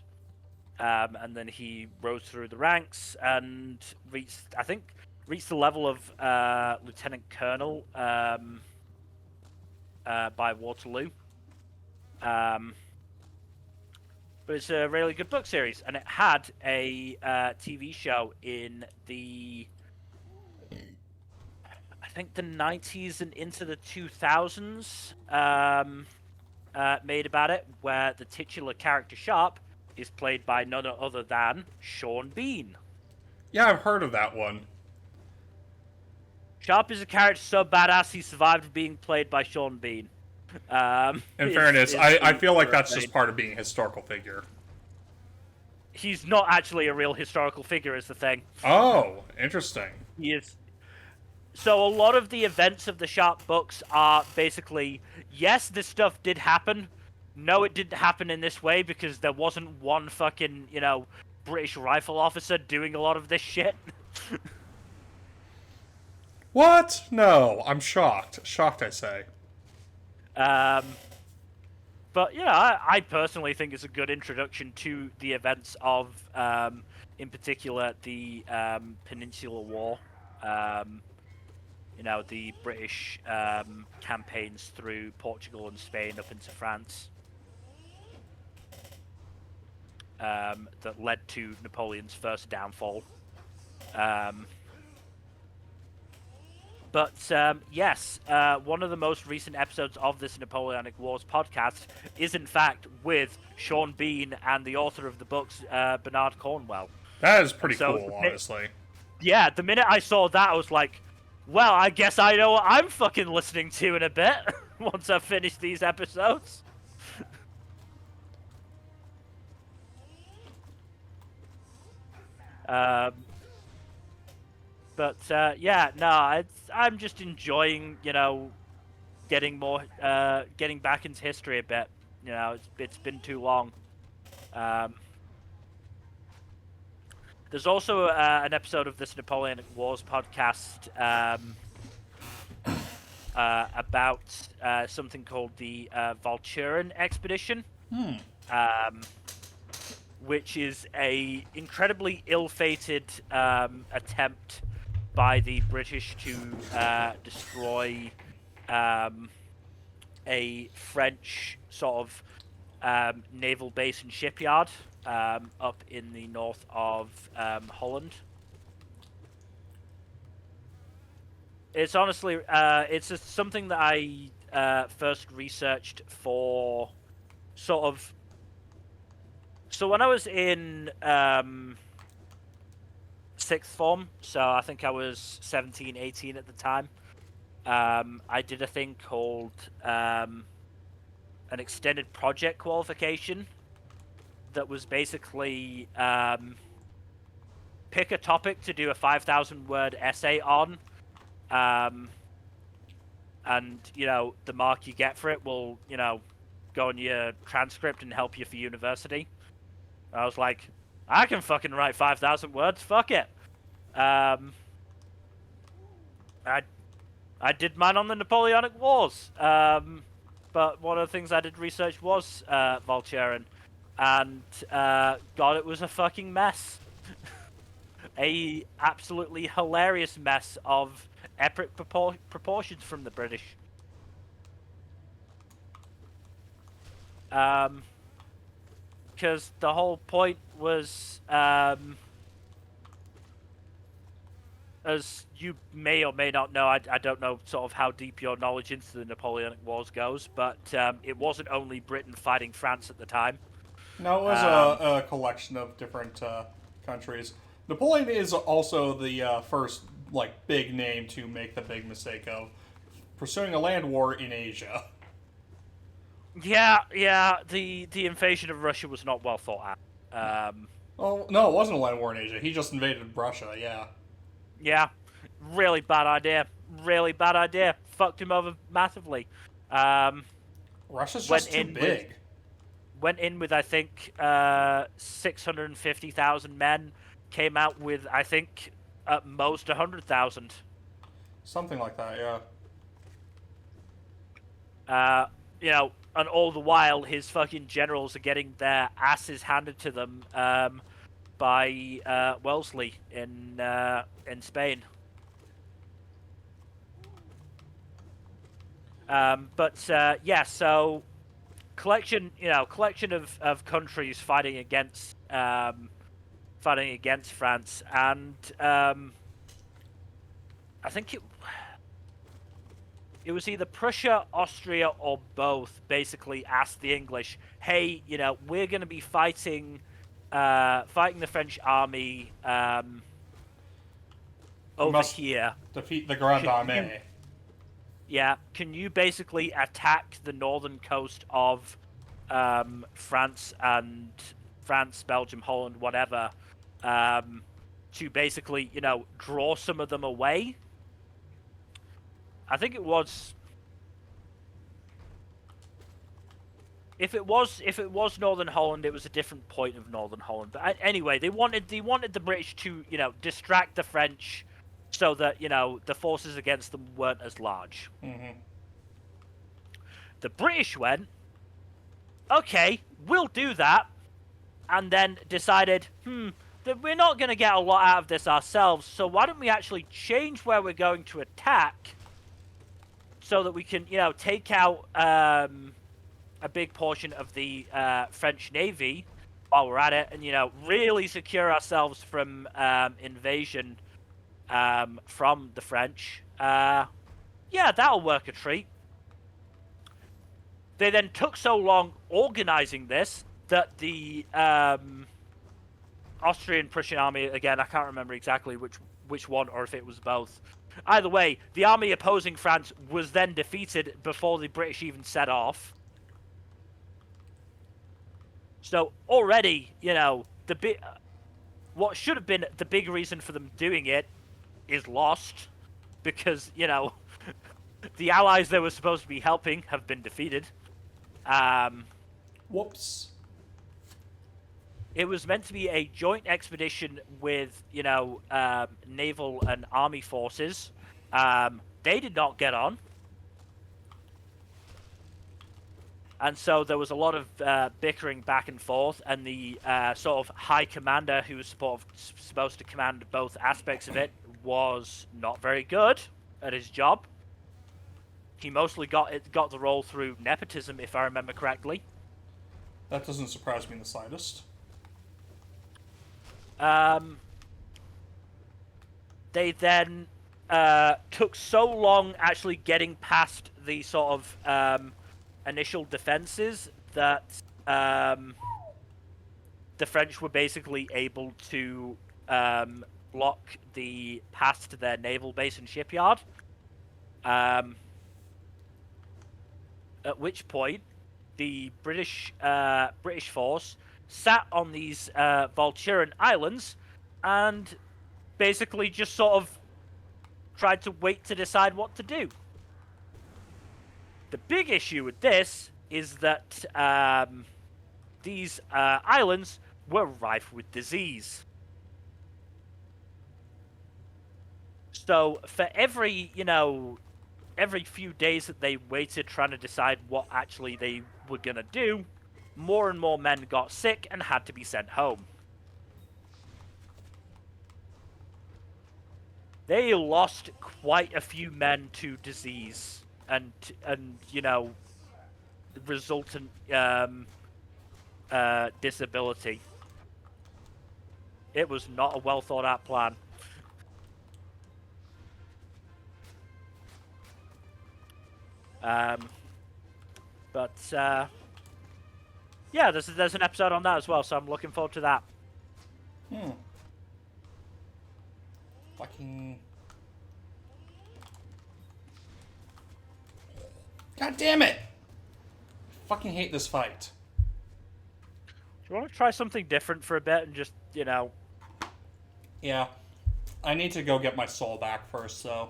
And then he rose through the ranks and reached the level of Lieutenant Colonel by Waterloo. But it's a really good book series, and it had a TV show in the, I think, the 90s and into the 2000s made about it, where the titular character Sharp is played by none other than Sean Bean. Yeah, I've heard of that one. Sharp is a character so badass he survived being played by Sean Bean. In fairness, I feel like that's just part of being a historical figure. He's not actually a real historical figure, is the thing. Oh, interesting. He is. So a lot of the events of the Sharp books are basically, yes, this stuff did happen. No, it didn't happen in this way because there wasn't one fucking, British rifle officer doing a lot of this shit. What? No, I'm shocked. Shocked, I say. But I personally think it's a good introduction to the events of, in particular, the Peninsular War. The British campaigns through Portugal and Spain up into France. That led to Napoleon's first downfall. But yes, one of the most recent episodes of this Napoleonic Wars podcast is in fact with Sean Bean and the author of the books, Bernard Cornwell. That is pretty cool, honestly. Yeah, the minute I saw that, I was like, well, I guess I know what I'm fucking listening to in a bit, once I've finished these episodes. I'm just enjoying, getting back into history a bit. It's been too long. There's also an episode of this Napoleonic Wars podcast about something called the Valturen expedition. Which is a incredibly ill-fated attempt by the British to destroy a French sort of naval base and shipyard up in the north of Holland. It's honestly, it's something that I first researched for sort of. So when I was in sixth form, so I think I was 17, 18 at the time, I did a thing called an extended project qualification that was basically pick a topic to do a 5,000-word essay on, and, the mark you get for it will, go on your transcript and help you for university. I was like, I can fucking write 5,000 words, fuck it. I did mine on the Napoleonic Wars. But one of the things I did research was Volturen, and God, it was a fucking mess. A absolutely hilarious mess of epic proportions from the British. Because the whole point was, as you may or may not know, I don't know sort of how deep your knowledge into the Napoleonic Wars goes, but it wasn't only Britain fighting France at the time. No, it was a collection of different countries. Napoleon is also the first like big name to make the big mistake of pursuing a land war in Asia. Yeah, the invasion of Russia was not well thought out. Oh no, it wasn't a land war in Asia. He just invaded Russia. Yeah. Yeah, really bad idea. Really bad idea. Fucked him over massively. Russia's just too big. Went in with I think 650,000 men. Came out with I think at most 100,000. Something like that. Yeah. You know, and all the while his fucking generals are getting their asses handed to them by Wellesley in Spain. Yeah, so collection of countries fighting against France, and I think it was either Prussia, Austria, or both basically asked the English, hey, you know, we're going to be fighting the French army over here. Defeat the Grand Armée. Yeah, can you basically attack the northern coast of France, Belgium, Holland, whatever, to basically, you know, draw some of them away? I think it was. If it was Northern Holland, it was a different point of Northern Holland. But anyway, they wanted the British to, you know, distract the French, so that, you know, the forces against them weren't as large. Mm-hmm. The British went, okay, we'll do that, and then decided, that we're not going to get a lot out of this ourselves. So why don't we actually change where we're going to attack, so that we can, you know, take out a big portion of the French Navy while we're at it, and, you know, really secure ourselves from invasion from the French. Yeah, that'll work a treat. They then took so long organizing this that the Austrian-Prussian army, again, I can't remember exactly which one, or if it was both. Either way, the army opposing France was then defeated before the British even set off. So already, you know, what should have been the big reason for them doing it is lost, because, you know, the allies they were supposed to be helping have been defeated. Whoops. It was meant to be a joint expedition with, you know, naval and army forces. They did not get on. And so there was a lot of bickering back and forth, and the sort of high commander who was supposed to command both aspects of it was not very good at his job. He mostly got the role through nepotism, if I remember correctly. That doesn't surprise me in the slightest. They then took so long actually getting past the sort of initial defenses that the French were basically able to block the path to their naval base and shipyard. At which point, the British force sat on these Volturen Islands and basically just sort of tried to wait to decide what to do. The big issue with this is that these islands were rife with disease. So for every, you know, every few days that they waited trying to decide what actually they were gonna do, more and more men got sick and had to be sent home. They lost quite a few men to disease and resultant disability. It was not a well thought out plan. But yeah, there's an episode on that as well, so I'm looking forward to that. Fucking. God damn it! I fucking hate this fight. Do you want to try something different for a bit and just, Yeah. I need to go get my soul back first, though.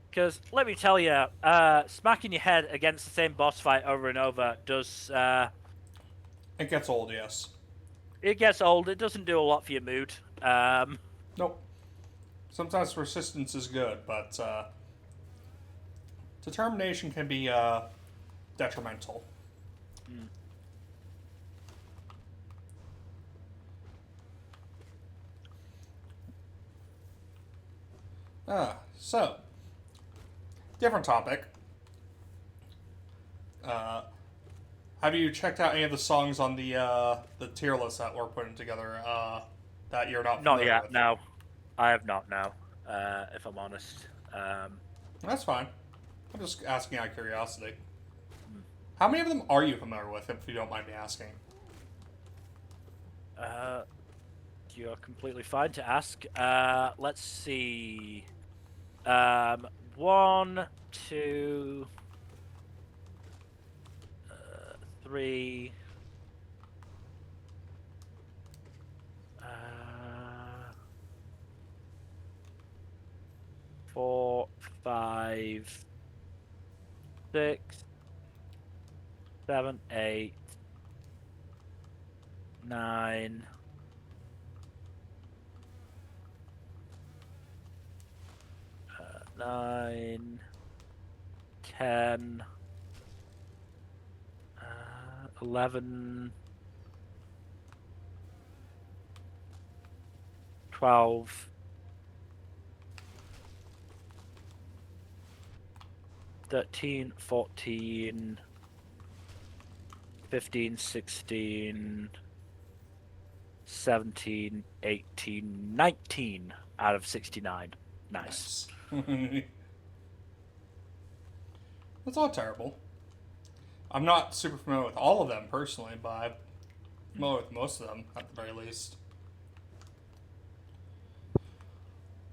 Because, let me tell you, smacking your head against the same boss fight over and over does, It gets old, yes. it gets old. It doesn't do a lot for your mood. Nope. Sometimes persistence is good, but determination can be detrimental. So, different topic. Have you checked out any of the songs on the tier list that we're putting together that you're not familiar Not yet, with? no. I have not, no, if I'm honest. That's fine. I'm just asking out of curiosity. How many of them are you familiar with, if you don't mind me asking? You're completely fine to ask. Let's see. 1, 2, 3. 4, 5, 6, 7, 8, 9. 9, 10, 11, 12, 13, 14, 15, 16, 17, 18, 19 out of 69. Nice. That's not terrible. I'm not super familiar with all of them personally, but I'm familiar with most of them at the very least.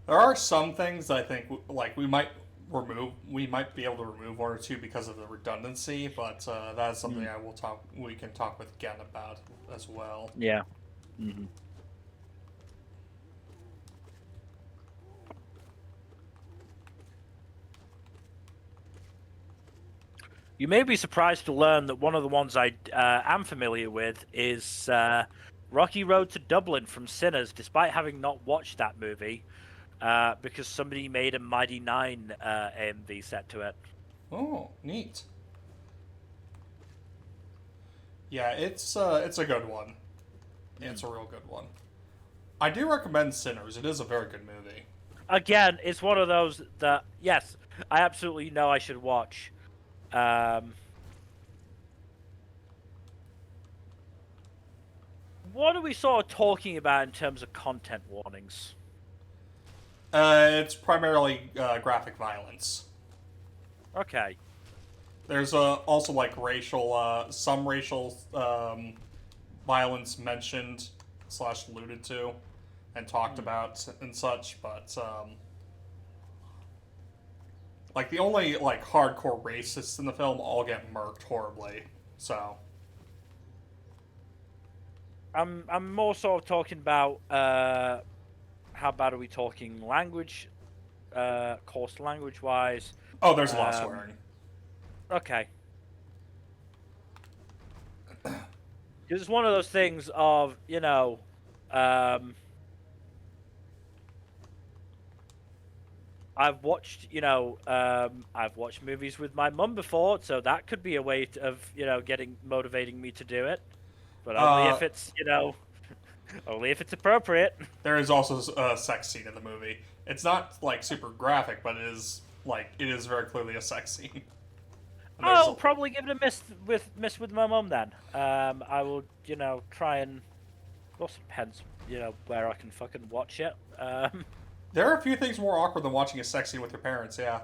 There are some things I think like we might be able to remove one or two because of the redundancy, but that is something we can talk with Gen about as well. Yeah. Mm-hmm. You may be surprised to learn that one of the ones I am familiar with is Rocky Road to Dublin from Sinners, despite having not watched that movie, because somebody made a Mighty Nine AMV set to it. Oh, neat. Yeah, it's a good one. It's a real good one. I do recommend Sinners. It is a very good movie. Again, it's one of those that, yes, I absolutely know I should watch. What are we sort of talking about in terms of content warnings? It's primarily graphic violence. Okay. There's also like some racial violence mentioned / alluded to and talked about and such, but like the only like hardcore racists in the film all get murked horribly. So I'm more sort of talking about how bad are we talking language, coarse language wise. oh, there's a lot of swearing. Okay. It's one of those things of, I've watched, I've watched movies with my mum before, so that could be a way of, getting motivating me to do it. But only if it's, only if it's appropriate. There is also a sex scene in the movie. It's not like super graphic, but it is very clearly a sex scene. And there's I'll probably give it a miss with my mum then. I will, try and, well, depends, where I can fucking watch it. there are a few things more awkward than watching a sex scene with your parents. Yeah.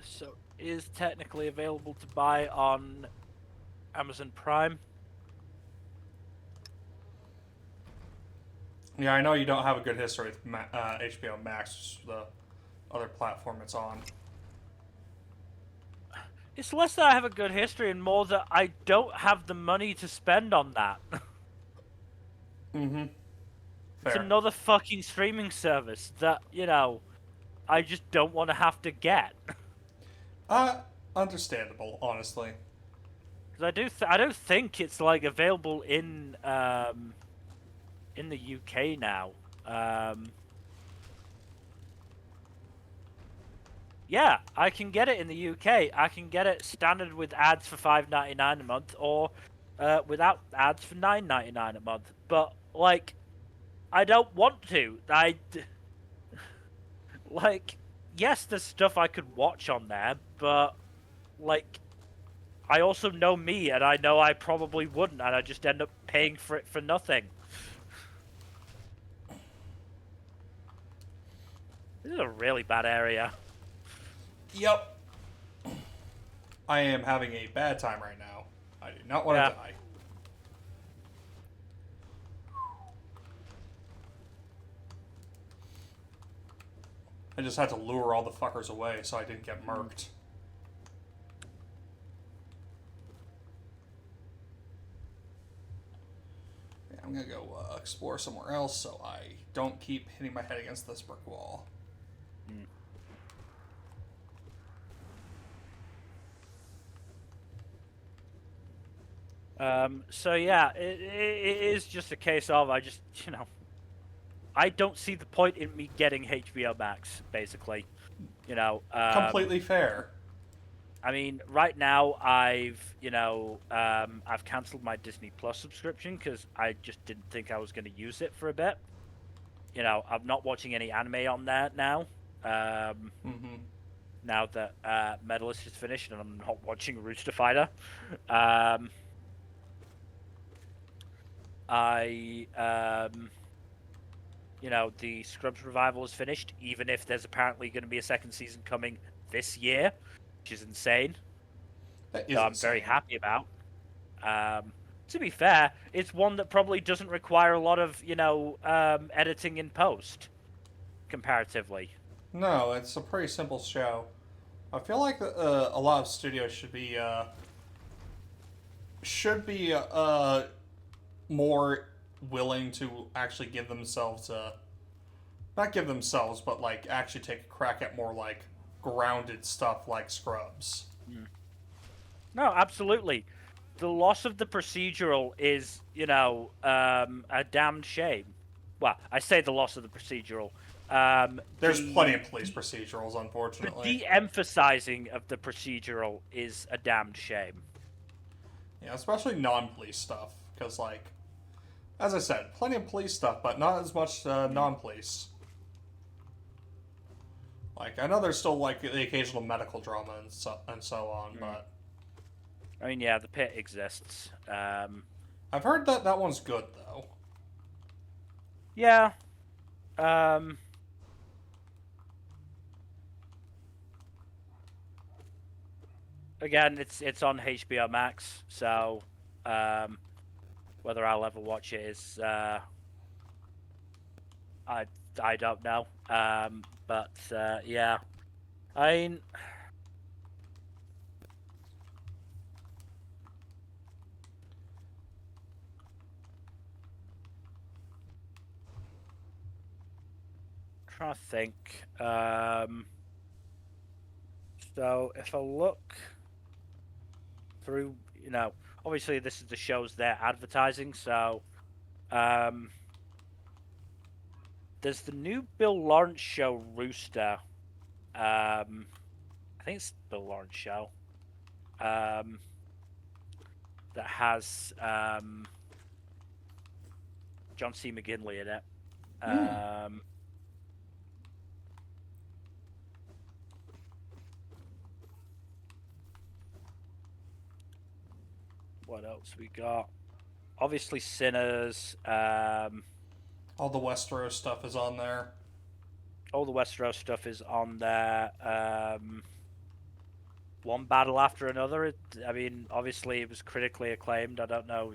So it is technically available to buy on Amazon Prime. Yeah, I know you don't have a good history with HBO Max, the other platform it's on. It's less that I have a good history and more that I don't have the money to spend on that. Mm-hmm. It's Fair. another fucking streaming service that, I just don't want to have to get. Understandable, honestly. Because I don't think it's like available in the UK now. Yeah, I can get it in the UK. I can get it standard with ads for $5.99 a month, or without ads for $9.99 a month. But like, I don't want to. Like, yes, there's stuff I could watch on there, but like, I also know me, and I know I probably wouldn't, and I just end up paying for it for nothing. This is a really bad area. Yep. I am having a bad time right now. I do not want to Yeah. die. I just had to lure all the fuckers away so I didn't get murked. Yeah, I'm gonna go explore somewhere else so I don't keep hitting my head against this brick wall. So yeah, it is just a case of I just, I don't see the point in me getting HBO Max, basically. Completely fair. I mean, right now I've cancelled my Disney Plus subscription because I just didn't think I was going to use it for a bit. I'm not watching any anime on there now. Now that Medalist is finished and I'm not watching Rooster Fighter. The Scrubs revival is finished, even if there's apparently going to be a second season coming this year, which is insane. That is So I'm insane. very happy about. To be fair, it's one that probably doesn't require a lot of, editing in post, comparatively. No, it's a pretty simple show. I feel like a lot of studios should be more willing to actually give themselves not give themselves, but like actually take a crack at more like grounded stuff like Scrubs. No, absolutely. The loss of the procedural is, a damned shame. Well, I say the loss of the procedural. There's plenty of police procedurals, The unfortunately. de-emphasizing of the procedural is a damned shame. Yeah, especially non-police stuff, because like, as I said, plenty of police stuff, but not as much non-police. Like, I know there's still like the occasional medical drama and so on, but I mean, yeah, the pit exists. I've heard that that one's good though. Yeah. Again, it's on HBO Max, so whether I'll ever watch it is I don't know. But yeah, I mean, trying to think. So if I look through, obviously this is the shows they're advertising. So there's the new Bill Lawrence show, Rooster. I think it's Bill Lawrence show. That has John C. McGinley in it. What else we got? Obviously, Sinners. All the Westeros stuff is on there. All the Westeros stuff is on there. One battle after another. I mean, obviously, it was critically acclaimed. I don't know,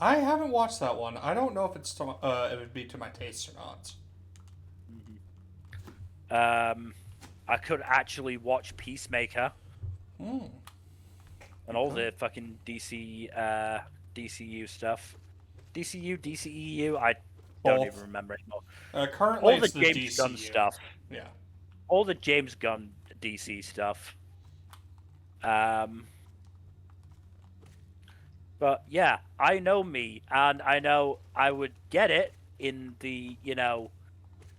I haven't watched that one. I don't know if it would be to my taste or not. I could actually watch Peacemaker and all the fucking DCU stuff. DCEU. I don't even remember anymore. Currently, all the it's the James DCU. Gunn stuff. Yeah. All the James Gunn DC stuff. But yeah, I know me, and I know I would get it in the,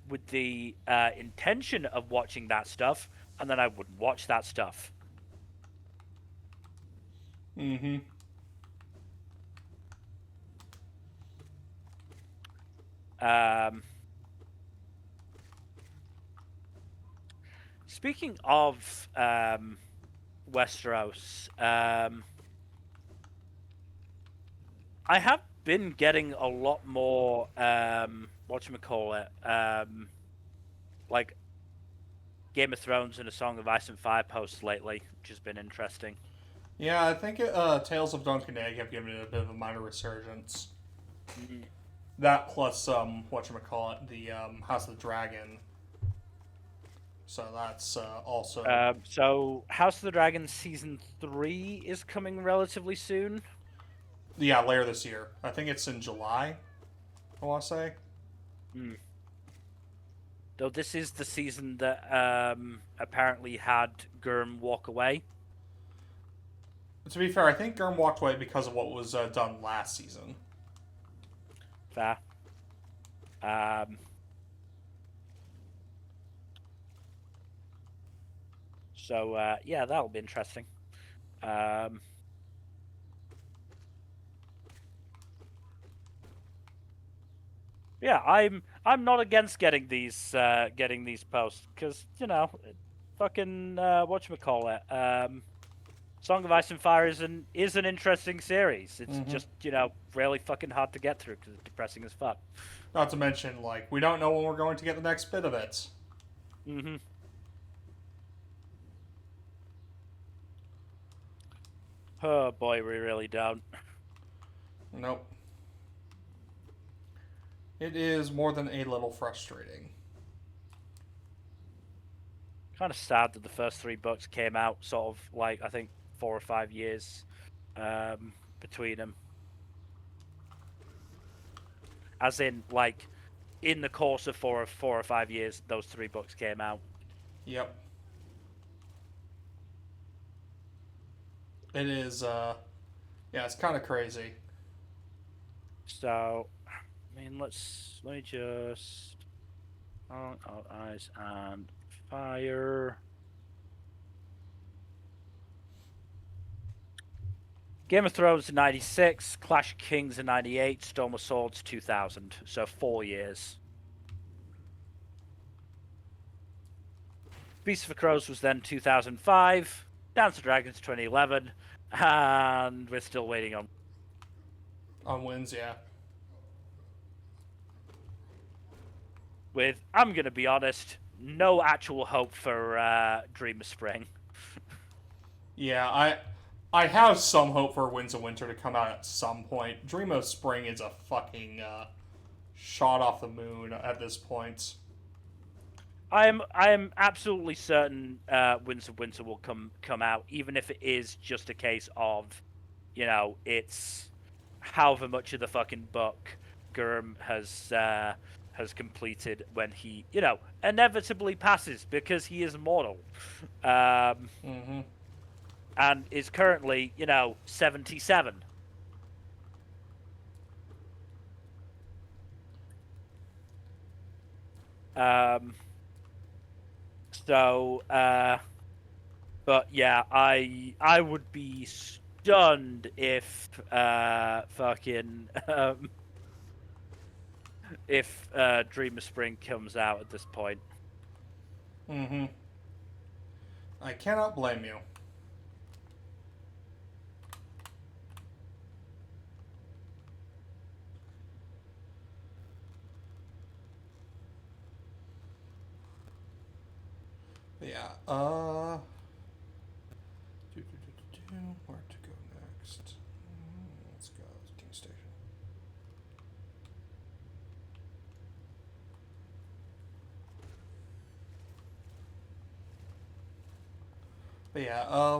with the intention of watching that stuff, and then I would watch that stuff. Mm-hmm. Speaking of Westeros, I have been getting a lot more like Game of Thrones and A Song of Ice and Fire posts lately, which has been interesting. Yeah, I think Tales of Dunk and Egg have given it a bit of a minor resurgence. Mm-hmm. That plus the House of the Dragon. So that's also. So House of the Dragon season 3 is coming relatively soon. Yeah, later this year. I think it's in July. I want to say. Though this is the season that apparently had Gurm walk away. To be fair, I think Gurm walked away because of what was done last season. Fair. So yeah, that'll be interesting. Yeah, I'm not against getting these posts because fucking whatchamacallit. Song of Ice and Fire is an interesting series. It's just really fucking hard to get through because it's depressing as fuck. Not to mention, we don't know when we're going to get the next bit of it. Mm-hmm. Oh boy, we really don't. Nope. It is more than a little frustrating. Kind of sad that the first 3 books came out sort of I think 4 or 5 years between them. As in, in the course of 4 or 5 years, those 3 books came out. Yep. It is, yeah, it's kind of crazy. So, I mean, let me just... Ice and Fire... Game of Thrones in 96, Clash of Kings in 98, Storm of Swords 2000. So 4 years. Beast of the Crows was then 2005, Dance of Dragons 2011, and we're still waiting on... On wins, yeah. With, I'm going to be honest, no actual hope for Dream of Spring. Yeah, I have some hope for Winds of Winter to come out at some point. Dream of Spring is a fucking shot off the moon at this point. I am absolutely certain Winds of Winter will come out, even if it is just a case of, it's however much of the fucking book Gurm has has completed when he, inevitably passes because he is mortal. And is currently, 77. So, but yeah, I would be stunned if fucking if Dream of Spring comes out at this point. I cannot blame you. Yeah. Where to go next? Let's go. Team Station. But yeah.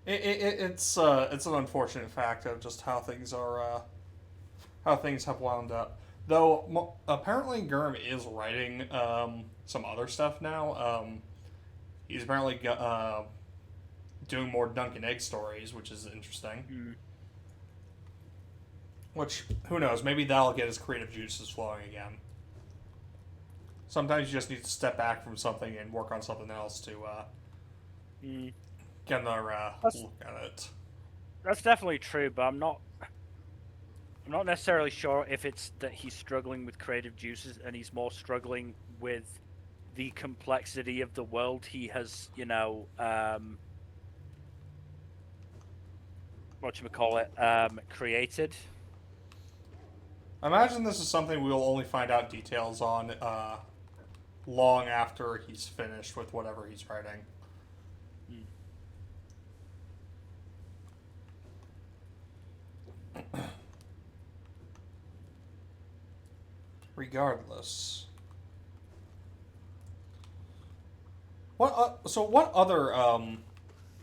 It's an unfortunate fact of just how things are. How things have wound up. Though apparently Gurm is writing some other stuff now. He's apparently doing more Dunk and Egg stories, which is interesting. Which, who knows, maybe that'll get his creative juices flowing again. Sometimes you just need to step back from something and work on something else to get another look at it. That's definitely true, but I'm not necessarily sure if it's that he's struggling with creative juices and he's more struggling with the complexity of the world he has, created. I imagine this is something we'll only find out details on long after he's finished with whatever he's writing. Regardless. What other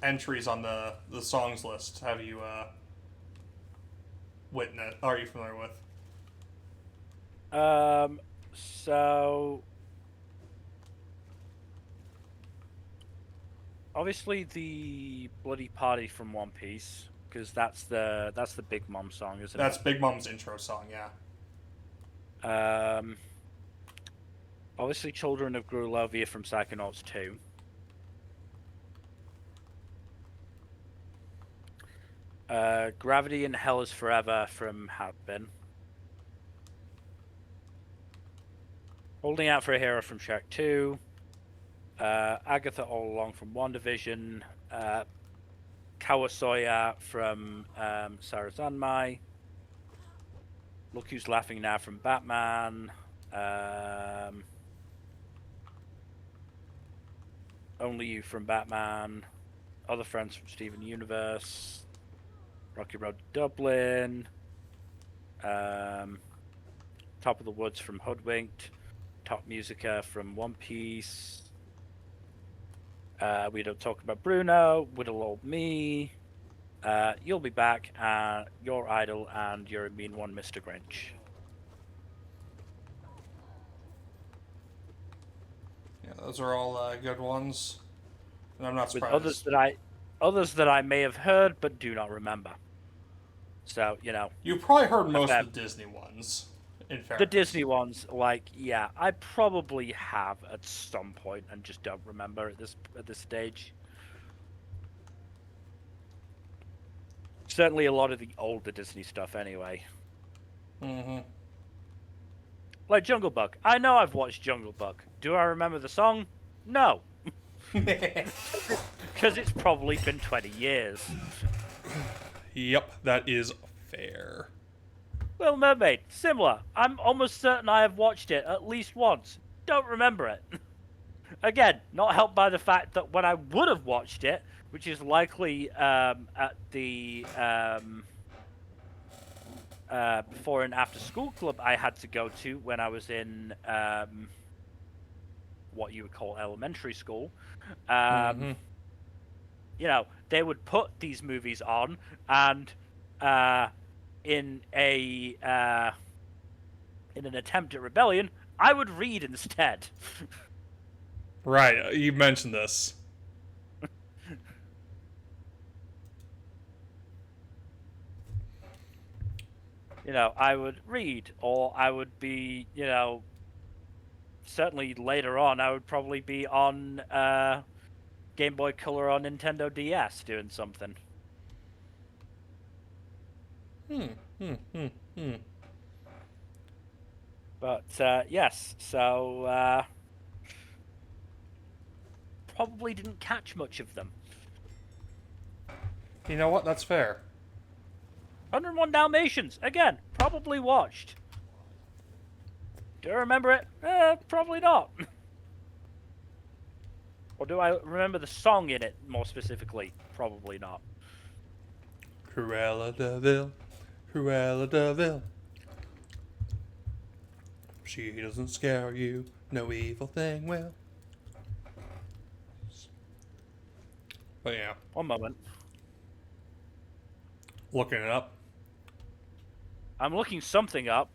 entries on the songs list have you witnessed? Are you familiar with? So obviously the Bloody Party from One Piece, because that's the Big Mom song, isn't That's Big Mom's intro song, yeah. it? Obviously Children of Grulovia from Psychonauts 2. Gravity and Hell is Forever from Have Been. Holding Out for a Hero from Shrek 2. Agatha All Along from WandaVision. Kawasoya from Sarazanmai. Look Who's Laughing Now from Batman. Only You from Batman. Other Friends from Steven Universe. Rocky Road to Dublin. Top of the Woods from Hoodwinked. Top Musica from One Piece. We Don't Talk About Bruno. Whittle Old Me. You'll Be Back. Your Idol and You're a Mean One, Mr. Grinch. Yeah, those are all good ones. And I'm not With surprised. others that I may have heard but do not remember. So, You probably heard most of the Disney ones, in fairness. the Disney ones, yeah, I probably have at some point and just don't remember at this stage. Certainly a lot of the older Disney stuff anyway. Like Jungle Book. I know I've watched Jungle Book. Do I remember the song? No. Because it's probably been 20 years. Yep, that is fair. Little Mermaid, similar. I'm almost certain I have watched it at least once. Don't remember it. Again, not helped by the fact that when I would have watched it, which is likely at the before and after school club I had to go to when I was in what you would call elementary school. They would put these movies on, and in a in an attempt at rebellion, I would read instead. Right, you mentioned this. I would read, or I would be, certainly later on, I would probably be on Game Boy Color or Nintendo DS doing something. But yes, so probably didn't catch much of them. You know what? That's fair. 101 Dalmatians, again, probably watched. Do I remember it? Probably not. Or do I remember the song in it more specifically? Probably not. Cruella de Vil, Cruella de Vil. She doesn't scare you, no evil thing will. But yeah. One moment. Looking it up. I'm looking something up.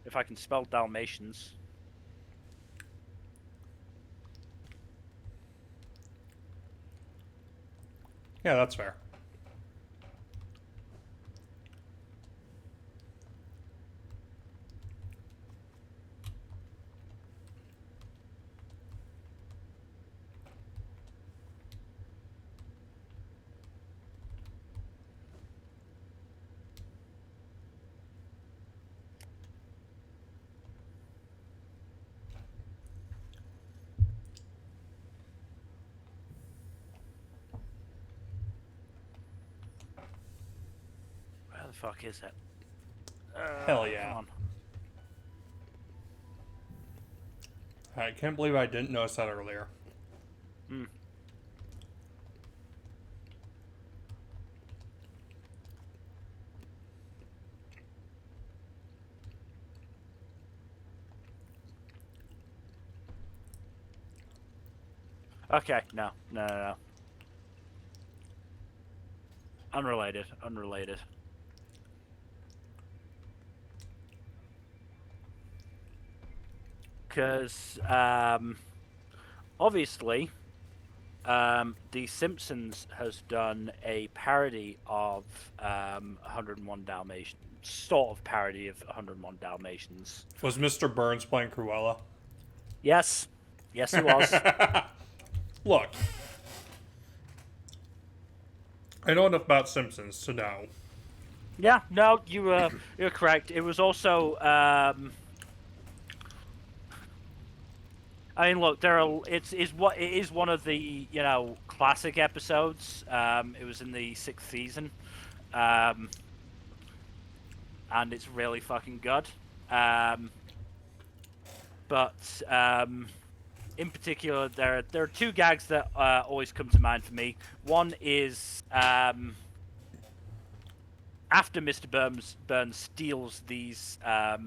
If I can spell Dalmatians. Yeah, that's fair. Where the fuck is it? Hell yeah. Come on. I can't believe I didn't notice that earlier. Hmm. Okay, no. Unrelated. Because, obviously, The Simpsons has done a parody of 101 Dalmatians. Sort of parody of 101 Dalmatians. Was Mr. Burns playing Cruella? Yes. Yes, he was. Look. I know enough about Simpsons to know. Yeah, no, you're correct. It was also, I mean, look, it is one of the classic episodes. It was in the 6th season, and it's really fucking good. But in particular, there are two gags that always come to mind for me. One is after Mr. Burns steals these, I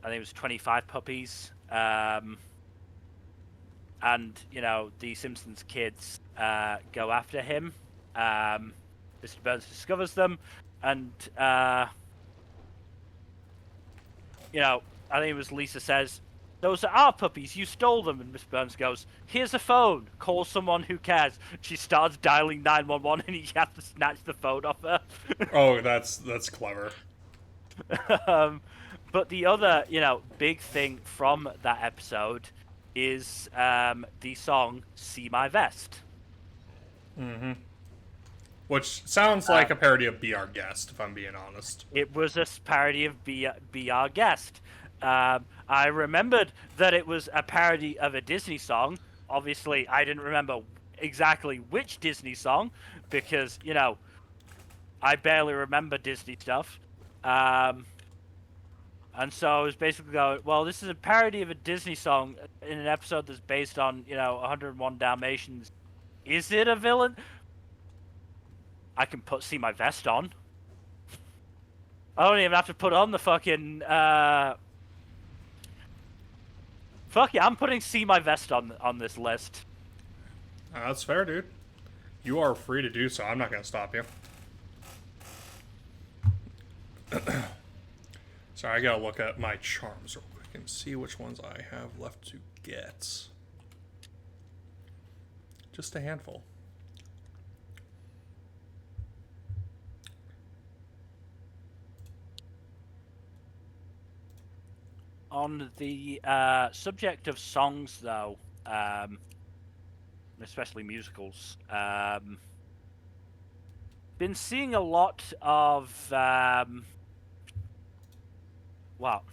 think it was 25 puppies. And the Simpsons kids go after him. Mr. Burns discovers them, and I think it was Lisa says, "Those are our puppies. You stole them." And Mr. Burns goes, "Here's a phone. Call someone who cares." She starts dialing 911, and he has to snatch the phone off her. Oh, that's clever. But the other, big thing from that episode is the song "See My Vest." Mm-hmm. Which sounds like a parody of Be Our Guest, if I'm being honest. It was a parody of Be Our Guest. I remembered that it was a parody of a Disney song. Obviously, I didn't remember exactly which Disney song because, I barely remember Disney stuff. And so I was basically going, well, this is a parody of a Disney song in an episode that's based on, 101 Dalmatians. Is it a villain? I can See My Vest on. I don't even have to put on the fucking, Fuck yeah, I'm putting See My Vest on this list. That's fair, dude. You are free to do so. I'm not going to stop you. Sorry, I gotta look at my charms real quick and see which ones I have left to get. Just a handful. On the subject of songs, though, especially musicals, been seeing a lot of, well,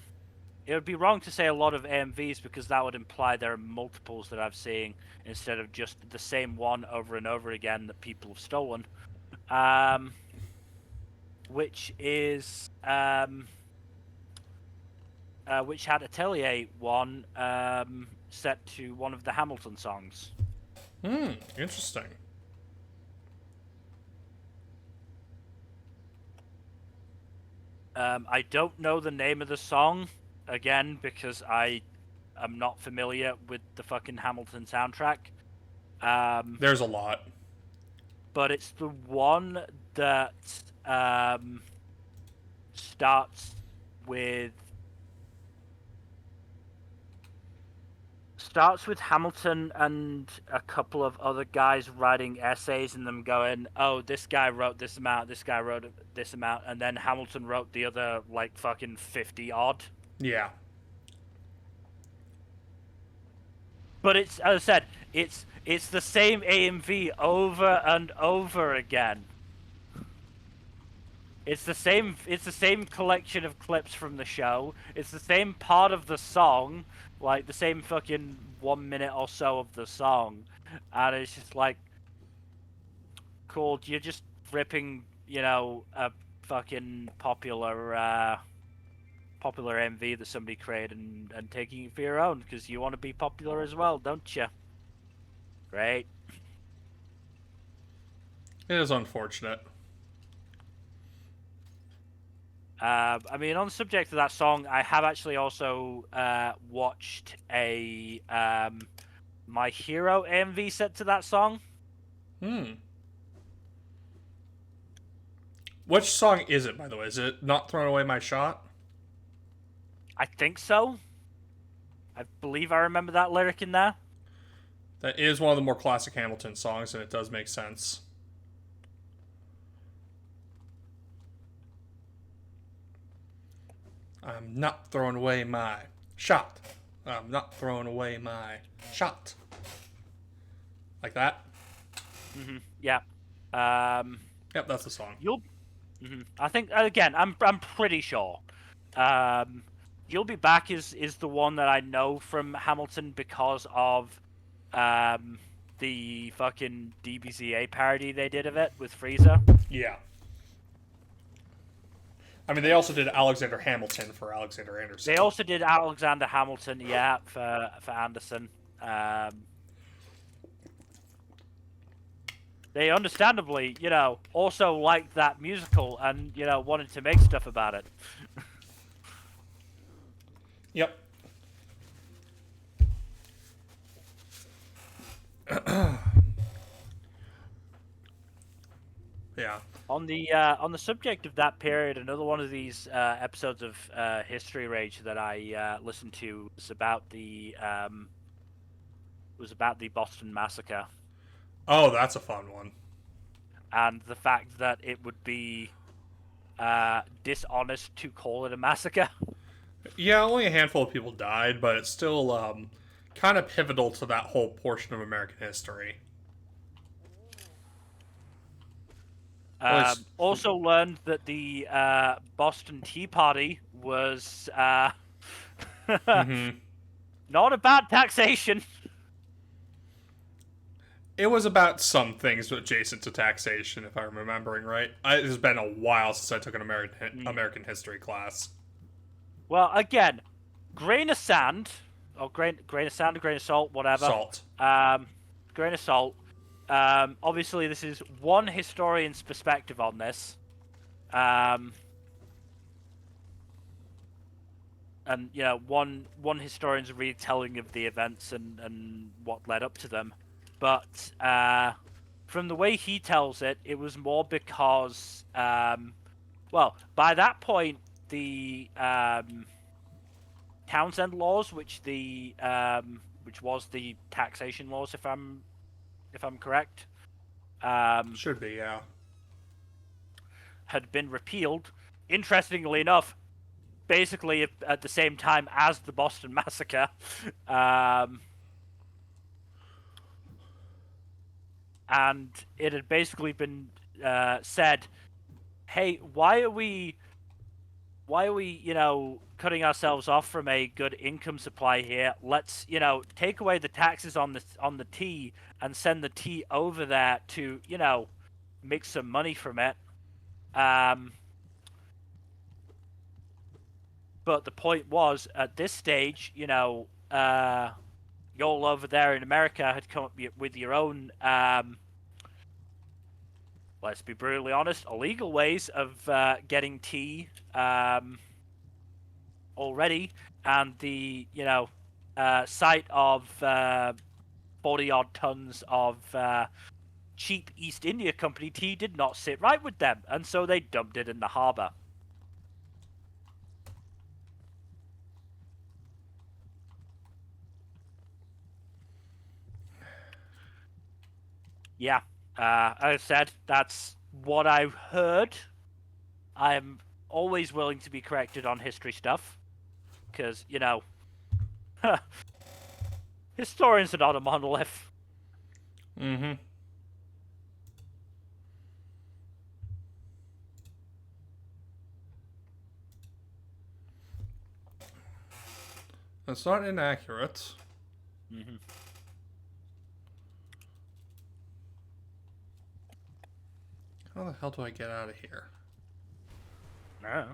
it would be wrong to say a lot of AMVs because that would imply there are multiples that I've seen instead of just the same one over and over again that people have stolen. Which is which had Atelier one set to one of the Hamilton songs. Interesting. I don't know the name of the song, again, because I am not familiar with the fucking Hamilton soundtrack. There's a lot. But it's the one that starts with Hamilton and a couple of other guys writing essays and them going, oh, this guy wrote this amount, this guy wrote this amount, and then Hamilton wrote the other, like, fucking 50 odd. Yeah. But it's, as I said, it's the same AMV over and over again. It's the same collection of clips from the show. It's the same part of the song, like the same fucking 1 minute or so of the song, and it's just like, cool. You're just ripping, a fucking popular MV that somebody created and taking it for your own because you want to be popular as well, don't you? Great. It is unfortunate. I mean, on the subject of that song, I have actually also watched a My Hero MV set to that song. Which song is it, by the way? Is it Not Throwing Away My Shot? I think so. I believe I remember that lyric in there. That is one of the more classic Hamilton songs, and it does make sense. I'm not throwing away my shot. I'm not throwing away my shot. Like that? Yeah. Yep, that's the song. I think, again, I'm pretty sure. You'll Be Back is the one that I know from Hamilton because of the fucking DBZA parody they did of it with Frieza. Yeah. I mean, they also did Alexander Hamilton for Alexander Anderson. They also did Alexander Hamilton, yeah, for Anderson. They understandably, also liked that musical and, wanted to make stuff about it. Yep. Yeah. On the subject of that period, another one of these episodes of History Rage that I listened to was about the Boston Massacre. Oh, that's a fun one. And the fact that it would be dishonest to call it a massacre. Yeah, only a handful of people died, but it's still kind of pivotal to that whole portion of American history. Also learned that the Boston Tea Party was not about taxation. It was about some things adjacent to taxation, if I'm remembering right. It has been a while since I took an American history class. Well, again, grain of sand, or grain of sand, grain of salt, whatever. Salt. Grain of salt. Obviously, this is one historian's perspective on this. And, one historian's retelling of the events and what led up to them. But from the way he tells it, it was more because, by that point, the Townsend laws, which was the taxation laws, if I'm correct, Should be, yeah. had been repealed. Interestingly enough, basically at the same time as the Boston Massacre. And it had basically been said, hey, why are we, cutting ourselves off from a good income supply here? Let's, take away the taxes on the tea and send the tea over there to, make some money from it. But the point was, at this stage, y'all over there in America had come up with your own, let's be brutally honest, illegal ways of getting tea already, and the sight of 40-odd tons of cheap East India Company tea did not sit right with them, and so they dumped it in the harbor. Yeah, as I said, that's what I've heard. I'm always willing to be corrected on history stuff, because, historians are not a monolith. Mm-hmm. That's not inaccurate. Mm-hmm. How the hell do I get out of here? No.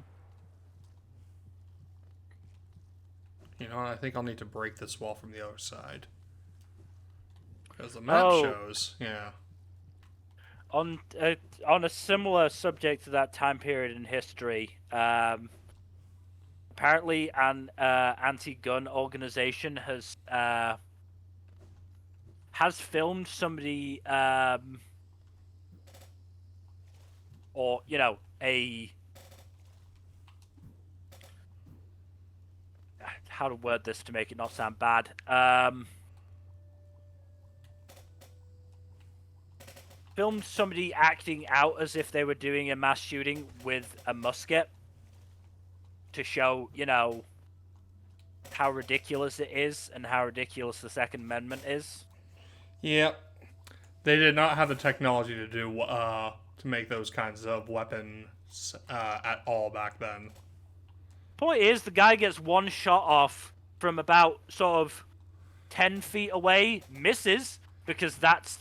You know what? I think I'll need to break this wall from the other side. Because the map shows, yeah. On a similar subject to that time period in history, apparently an anti-gun organization has filmed somebody, or how to word this to make it not sound bad. Filmed somebody acting out as if they were doing a mass shooting with a musket to show, how ridiculous it is and how ridiculous the Second Amendment is. Yep. They did not have the technology to do to make those kinds of weapons at all back then. Point is, the guy gets one shot off from about sort of 10 feet away, misses, because that's,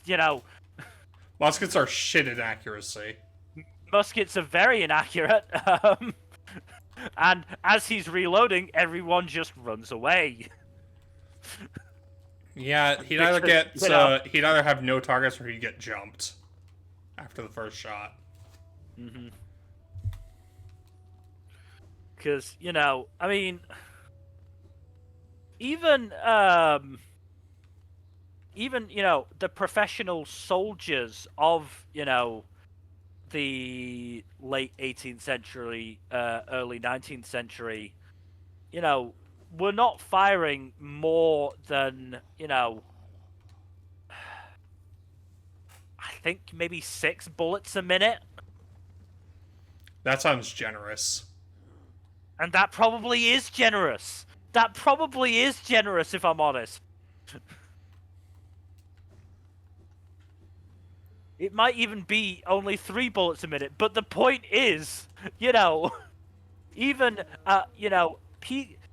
Muskets are shit in accuracy. Muskets are very inaccurate. And as he's reloading, everyone just runs away. Yeah, he'd either he'd either have no targets or he'd get jumped after the first shot. Mm-hmm. Because, I mean, even, the professional soldiers of, the late 18th century, early 19th century, were not firing more than, I think maybe 6 bullets a minute. That sounds generous. And that probably is generous. That probably is generous, if I'm honest. It might even be only 3 bullets a minute, but the point is, even,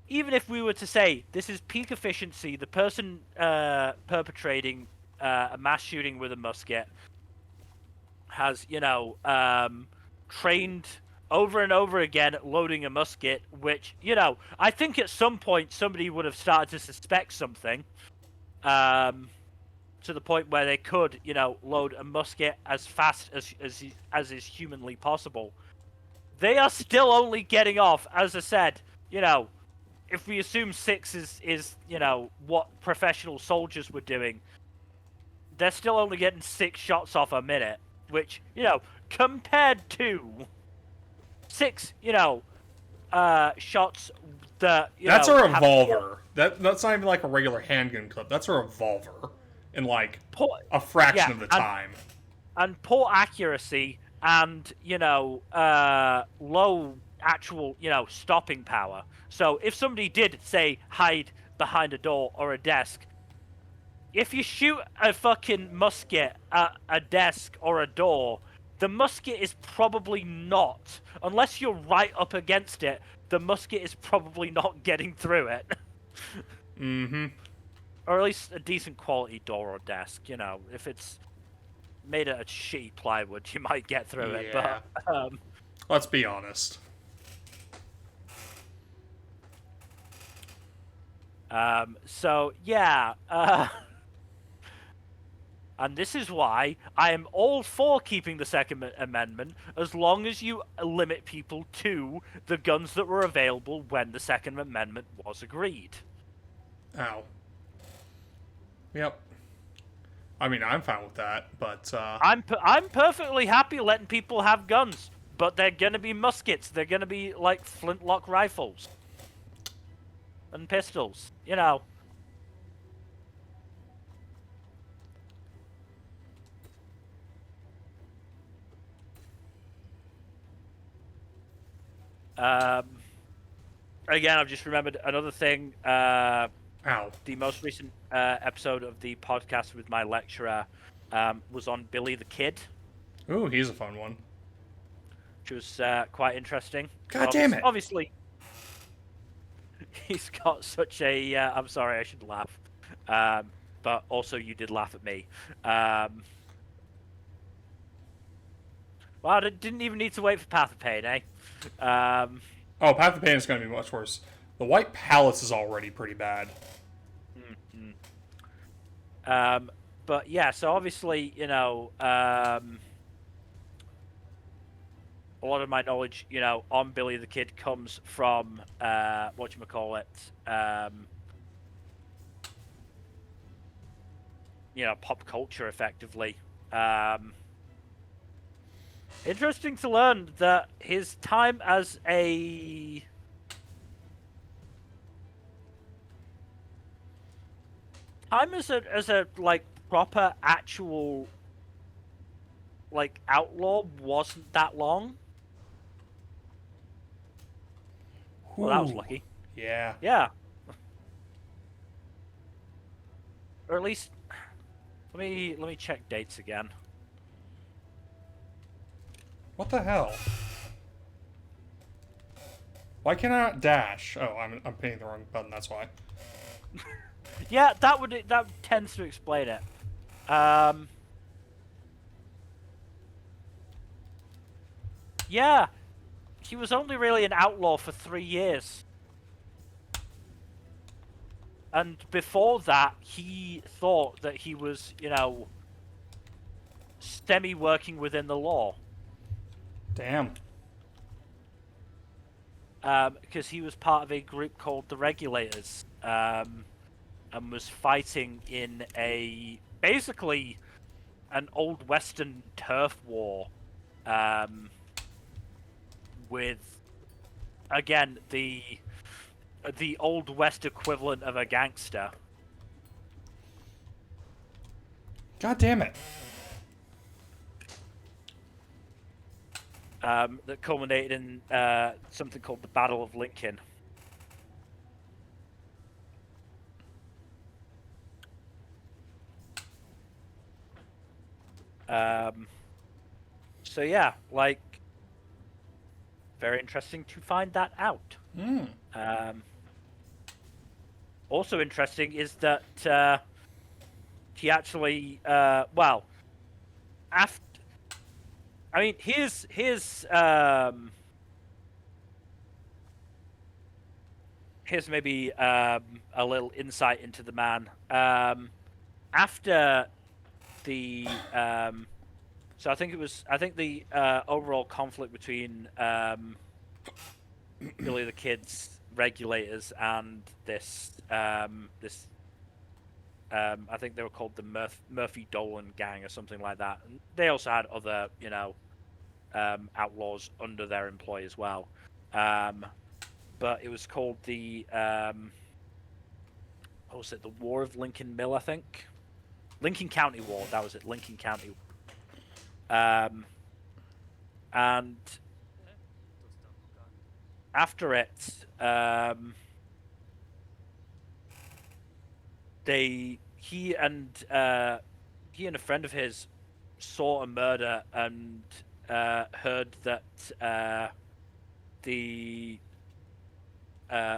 even if we were to say this is peak efficiency, the person perpetrating a mass shooting with a musket has, trained over and over again at loading a musket, which, I think at some point somebody would have started to suspect something. To the point where they could, load a musket as fast as is humanly possible. They are still only getting off, as I said, if we assume 6 is what professional soldiers were doing, they're still only getting 6 shots off a minute, which, compared to 6, shots that That's know a have revolver. That's not even like a regular handgun clip. That's a revolver, in like poor, a fraction yeah, of the time. and poor accuracy and low actual stopping power. So if somebody did say hide behind a door or a desk, if you shoot a fucking musket at a desk or a door, the musket is probably not, unless you're right up against it, the musket is probably not getting through it. Mm-hmm. Or at least a decent quality door or desk, if it's made out of shitty plywood, you might get through it, Yeah. but Let's be honest. so yeah, and this is why I am all for keeping the Second Amendment, as long as you limit people to the guns that were available when the Second Amendment was agreed. Ow. Yep. I mean, I'm fine with that, but I'm perfectly happy letting people have guns, but they're gonna be muskets. They're gonna be like flintlock rifles and pistols. Um, Again, I've just remembered another thing. ow. The most recent episode of the podcast with my lecturer was on Billy the Kid, Ooh, he's a fun one. which was quite interesting. God damn it. Obviously, he's got such a. I'm sorry, I should laugh. But also, you did laugh at me. Well, I didn't even need to wait for Path of Pain, eh? Oh, Path of Pain is going to be much worse. The White Palace is already pretty bad. But yeah, so obviously, a lot of my knowledge, on Billy the Kid comes from whatchamacallit, pop culture, effectively. Interesting to learn that his time as a like proper actual like outlaw wasn't that long. Well, that was Ooh. lucky. Yeah. Yeah. Or at least let me check dates again. What the hell? Why can I not dash? Oh, I'm hitting the wrong button, that's why. Yeah, that tends to explain it. Yeah, he was only really an outlaw for 3 years. And before that, he thought that he was, semi-working within the law. Damn. Because he was part of a group called the Regulators, and was fighting in basically an old Western turf war, with, again, the Old West equivalent of a gangster. God damn it. That culminated in something called the Battle of Lincoln. So yeah, like, very interesting to find that out. Also interesting is that he actually, well, after, I mean, here's maybe a little insight into the man. After the so I think the overall conflict between Billy the Kid's Regulators and this I think they were called the Murphy Dolan Gang or something like that. And they also had other outlaws under their employ as well. but it was called the what was it? The War of Lincoln Mill, I think. Lincoln County War. That was it. Lincoln County. And after it, he and a friend of his saw a murder and heard that the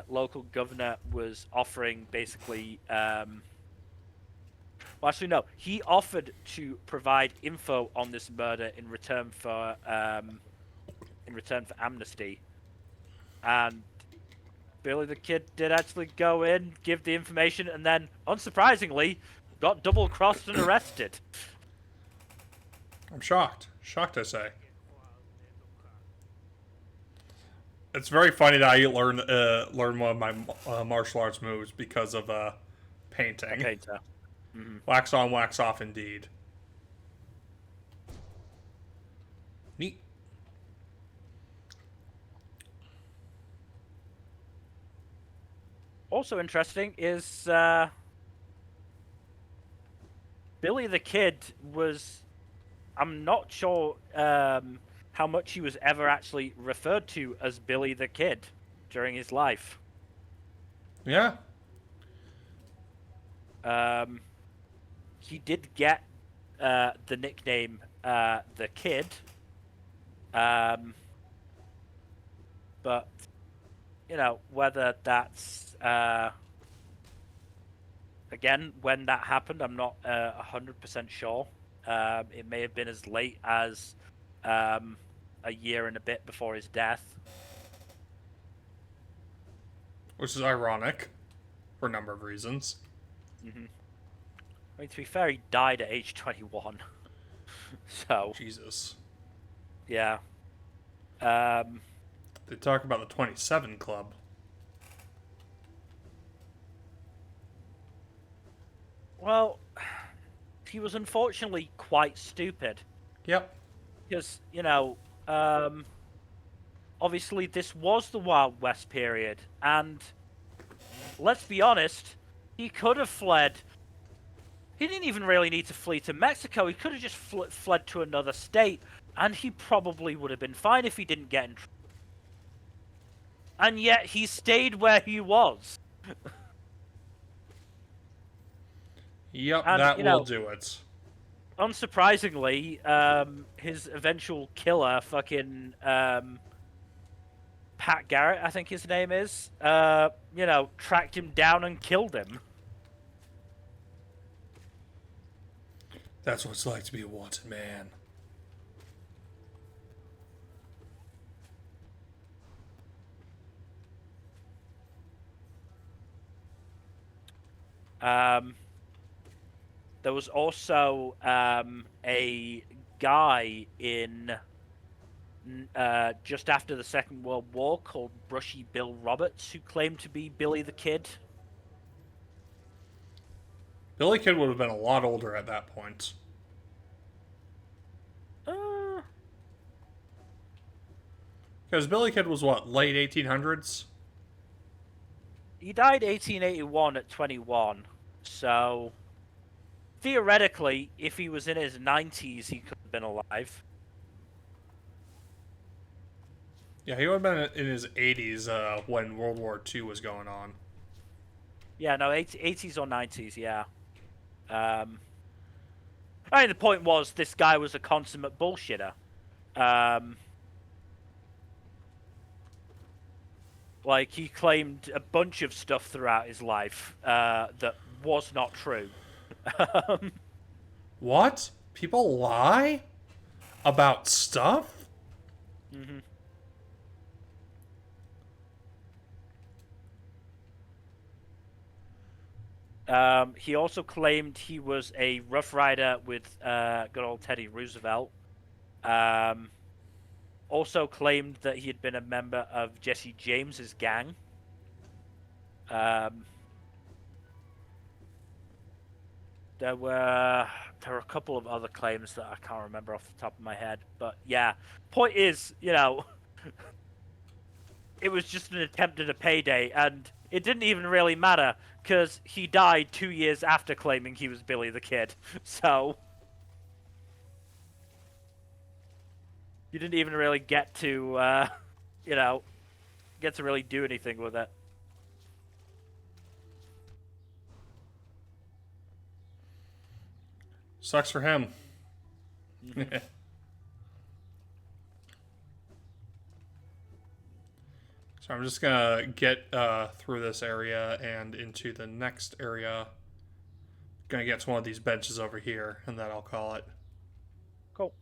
local governor was offering basically. Well, actually, no. He offered to provide info on this murder in return for amnesty, and Billy the Kid did actually go in, give the information, and then, unsurprisingly, got double-crossed and arrested. I'm shocked. Shocked, I say. It's very funny that I learned one of my martial arts moves because of painting. A painter. Mm-hmm. Wax on, wax off, indeed. Neat. Also interesting is Billy the Kid was... I'm not sure how much he was ever actually referred to as Billy the Kid during his life. Yeah. He did get the nickname the Kid, but you know, whether that's again, when that happened, I'm not 100% sure. It may have been as late as a year and a bit before his death, Which is ironic for a number of reasons. Mm-hmm. I mean, to be fair, he died at age 21. So, Jesus. yeah. They talk about the 27 Club. Well, he was unfortunately quite stupid. Yep. Because, you know, obviously this was the Wild West period, and let's be honest, he could have fled. He didn't even really need to flee to Mexico. He could have just fled to another state, and he probably would have been fine if he didn't get in trouble. And yet he stayed where he was. Yep, And, that you will know, do it. Unsurprisingly, his eventual killer, fucking Pat Garrett, I think his name is, you know, tracked him down and killed him. That's what it's like to be a wanted man. There was also a guy in just after the Second World War called Brushy Bill Roberts who claimed to be Billy the Kid. Billy Kid would have been a lot older at that point. Because Billy Kid was what, late 1800s? He died 1881 at 21, so theoretically, if he was in his 90s, he could have been alive. Yeah, he would have been in his 80s when World War II was going on. Yeah, no, 80s or 90s, yeah. I mean, the point was, this guy was a consummate bullshitter. Like, he claimed a bunch of stuff throughout his life that was not true. What? People lie? About stuff? Mm-hmm. He also claimed he was a Rough Rider with good old Teddy Roosevelt. Also claimed that he had been a member of Jesse James's gang. There were a couple of other claims that I can't remember off the top of my head, but yeah. Point is, you know, it was just an attempt at a payday, and it didn't even really matter because he died 2 years after claiming he was Billy the Kid. So you didn't even really get to, you know, get to really do anything with it. Sucks for him. So I'm just gonna get through this area and into the next area. Gonna get to one of these benches over here, and then I'll call it. Cool.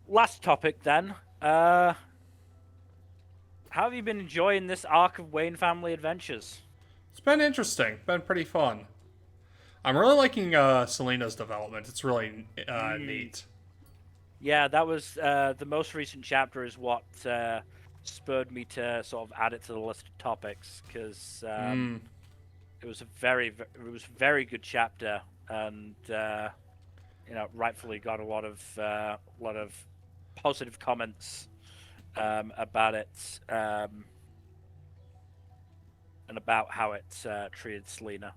Last topic then. How have you been enjoying this arc of Wayne Family Adventures? It's been interesting. Been pretty fun. I'm really liking Selena's development. It's really neat. Yeah, that was the most recent chapter is what spurred me to sort of add it to the list of topics because it was a very good chapter and rightfully got a lot of positive comments about it and about how it treated Selena.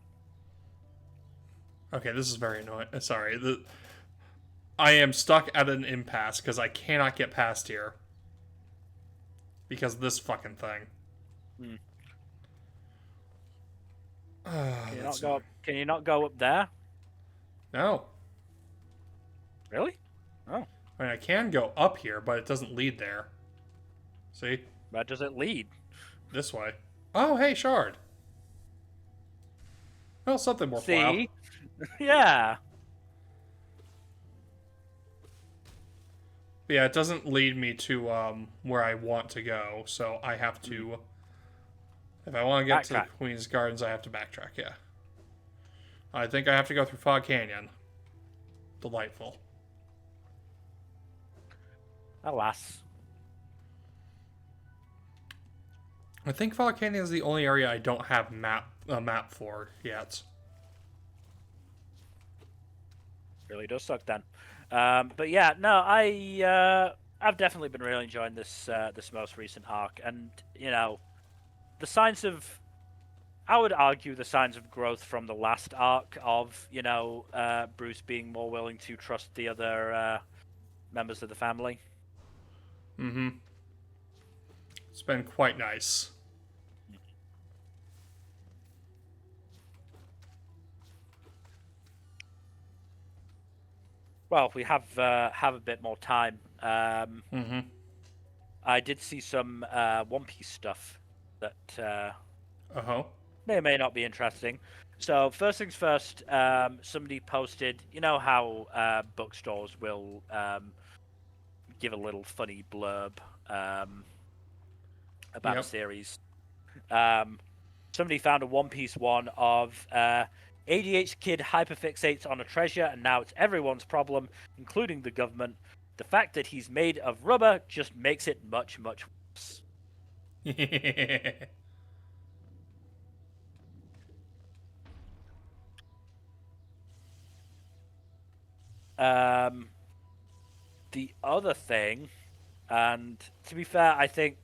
Okay, this is very annoying. Sorry. I am stuck at an impasse because I cannot get past here. Because of this fucking thing. Can you not go up there? No. Really? Oh. I mean, I can go up here, but it doesn't lead there. See? Where does it lead? This way. Oh, hey, Shard. Well, something worthwhile. See? Yeah. But yeah, it doesn't lead me to where I want to go, so I have to... If I want to get to the Queen's Gardens, I have to backtrack, yeah. I think I have to go through Fog Canyon. Delightful. Alas. I think Fog Canyon is the only area I don't have a map for yet. Really does suck then. But yeah, no, I've definitely been really enjoying this most recent arc, and the signs of, I would argue, the signs of growth from the last arc of Bruce being more willing to trust the other members of the family. Mm-hmm. It's been quite nice. Well, we have a bit more time. Mm-hmm. I did see some One Piece stuff that may or may not be interesting. So first things first, somebody posted, you know how bookstores will give a little funny blurb about a series. Somebody found a One Piece one of ADH kid hyperfixates on a treasure, and now it's everyone's problem, including the government. The fact that he's made of rubber just makes it much, much worse. The other thing, and to be fair, I think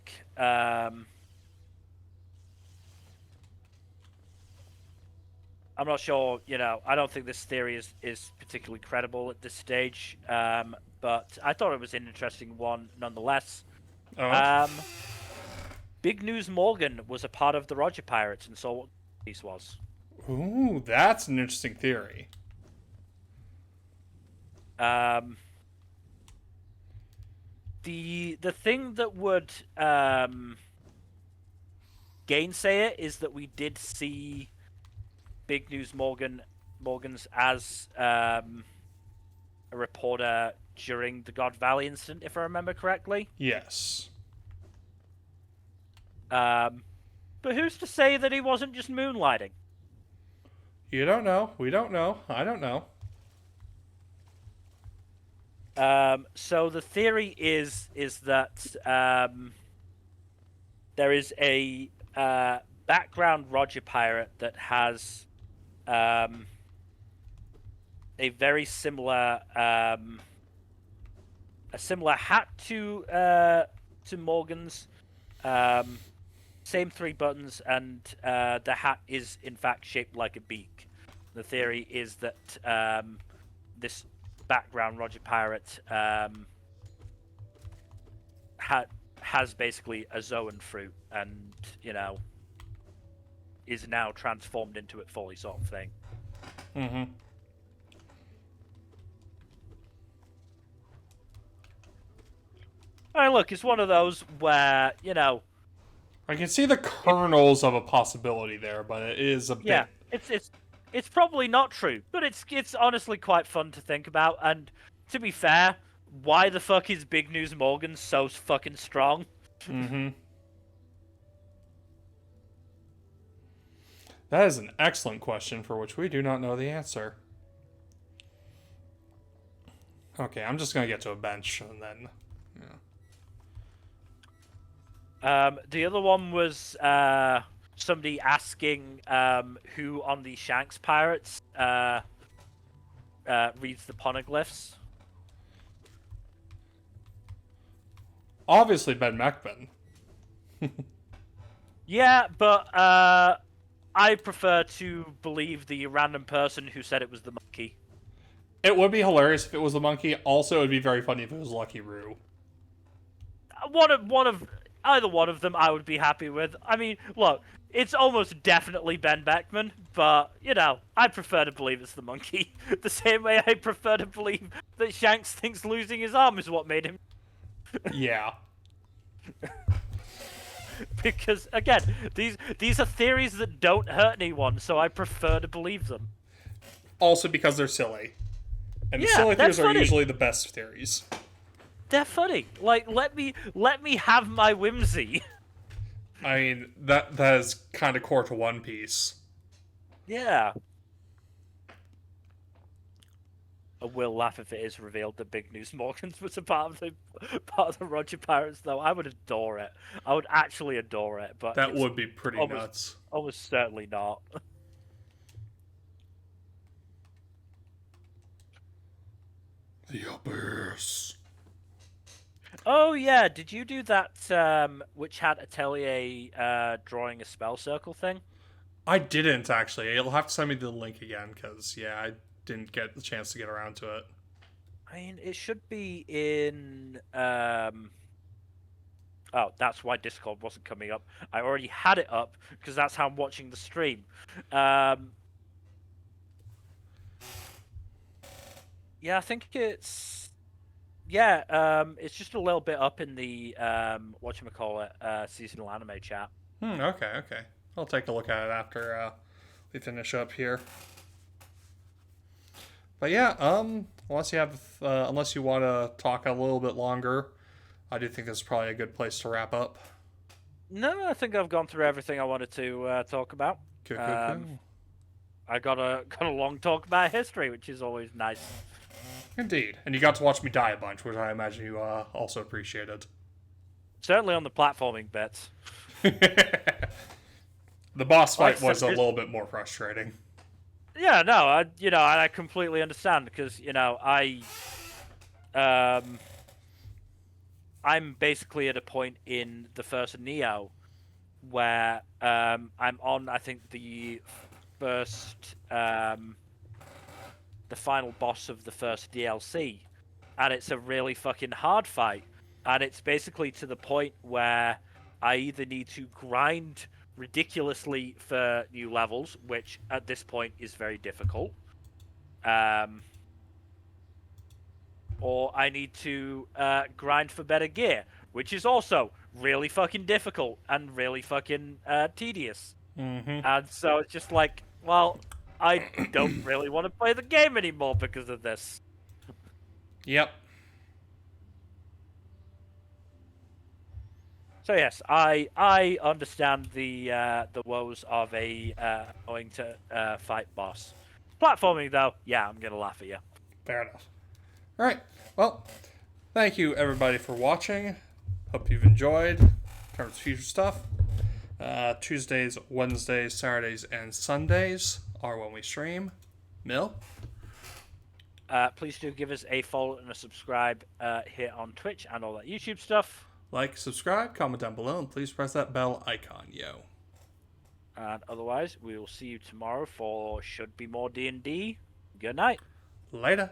I'm not sure, I don't think this theory is particularly credible at this stage, but I thought it was an interesting one nonetheless. Oh. Big News Morgan was a part of the Roger Pirates and saw what piece was. Ooh, that's an interesting theory. The thing that would gainsay it is that we did see Big News Morgan's as a reporter during the God Valley incident, if I remember correctly. Yes. But who's to say that he wasn't just moonlighting? You don't know. We don't know. I don't know. So the theory is that there is a background Roger pirate that has a very similar a similar hat to Morgan's. Same 3 buttons, and the hat is in fact shaped like a beak. The theory is that this background Roger Pirate has basically a Zoan fruit, and is now transformed into it fully, sort of thing. Mm-hmm. I mean, look, it's one of those where I can see the kernels of a possibility there, but it is a yeah, bit. it's probably not true, but it's honestly quite fun to think about. And to be fair, why the fuck is Big News Morgan so fucking strong? Mm-hmm. That is an excellent question for which we do not know the answer. Okay, I'm just gonna get to a bench and then. The other one was somebody asking who on the Shanks Pirates reads the poneglyphs. Obviously, Ben Mechman. Yeah, but I prefer to believe the random person who said it was the monkey. It would be hilarious if it was the monkey. Also, it would be very funny if it was Lucky Roo. Either one of them I would be happy with. I mean, look, it's almost definitely Ben Beckman, but, I prefer to believe it's the monkey. The same way I prefer to believe that Shanks thinks losing his arm is what made him. Yeah. Because, again, these are theories that don't hurt anyone, so I prefer to believe them. Also because they're silly. And Yeah, silly that's theories are funny. usually the best theories. They're funny. Like, let me have my whimsy. I mean, that is kind of core to One Piece. Yeah. I will laugh if it is revealed that Big News Morgans was a part of the Roger Pirates, though. I would adore it. I would actually adore it, but That it's would be pretty nuts. almost certainly not. The Abyss. Oh yeah, did you do that Witch Hat Atelier drawing a spell circle thing? I didn't, actually. You'll have to send me the link again, because, yeah, I didn't get the chance to get around to it. I mean, it should be in... Oh, that's why Discord wasn't coming up. I already had it up, because that's how I'm watching the stream. Yeah, I think it's... Yeah, it's just a little bit up in the, whatchamacallit, seasonal anime chat. Okay. I'll take a look at it after we finish up here. But yeah, unless you want to talk a little bit longer, I do think this is probably a good place to wrap up. No, I think I've gone through everything I wanted to talk about. Cool. I got a long talk about history, which is always nice. Indeed. And you got to watch me die a bunch, which I imagine you also appreciated. Certainly on the platforming bits. The boss fight was a little bit more frustrating. Yeah, no, I completely understand because I'm basically at a point in the first Neo where I'm on, I think, the first the final boss of the first DLC, and it's a really fucking hard fight, and it's basically to the point where I either need to grind ridiculously for new levels, which at this point is very difficult, or I need to grind for better gear, which is also really fucking difficult and really fucking tedious. Mm-hmm. And so it's just like, well, I don't really want to play the game anymore because of this. Yep. So yes, I understand the woes of a going to fight boss. Platforming though, yeah, I'm gonna laugh at you. Fair enough. All right. Well, thank you everybody for watching. Hope you've enjoyed. In terms of future stuff, Tuesdays, Wednesdays, Saturdays, and Sundays are when we stream. Mill? Please do give us a follow and a subscribe here on Twitch and all that YouTube stuff. Like, subscribe, comment down below, and please press that bell icon, yo. And otherwise, we will see you tomorrow for should be more D&D. Good night. Later.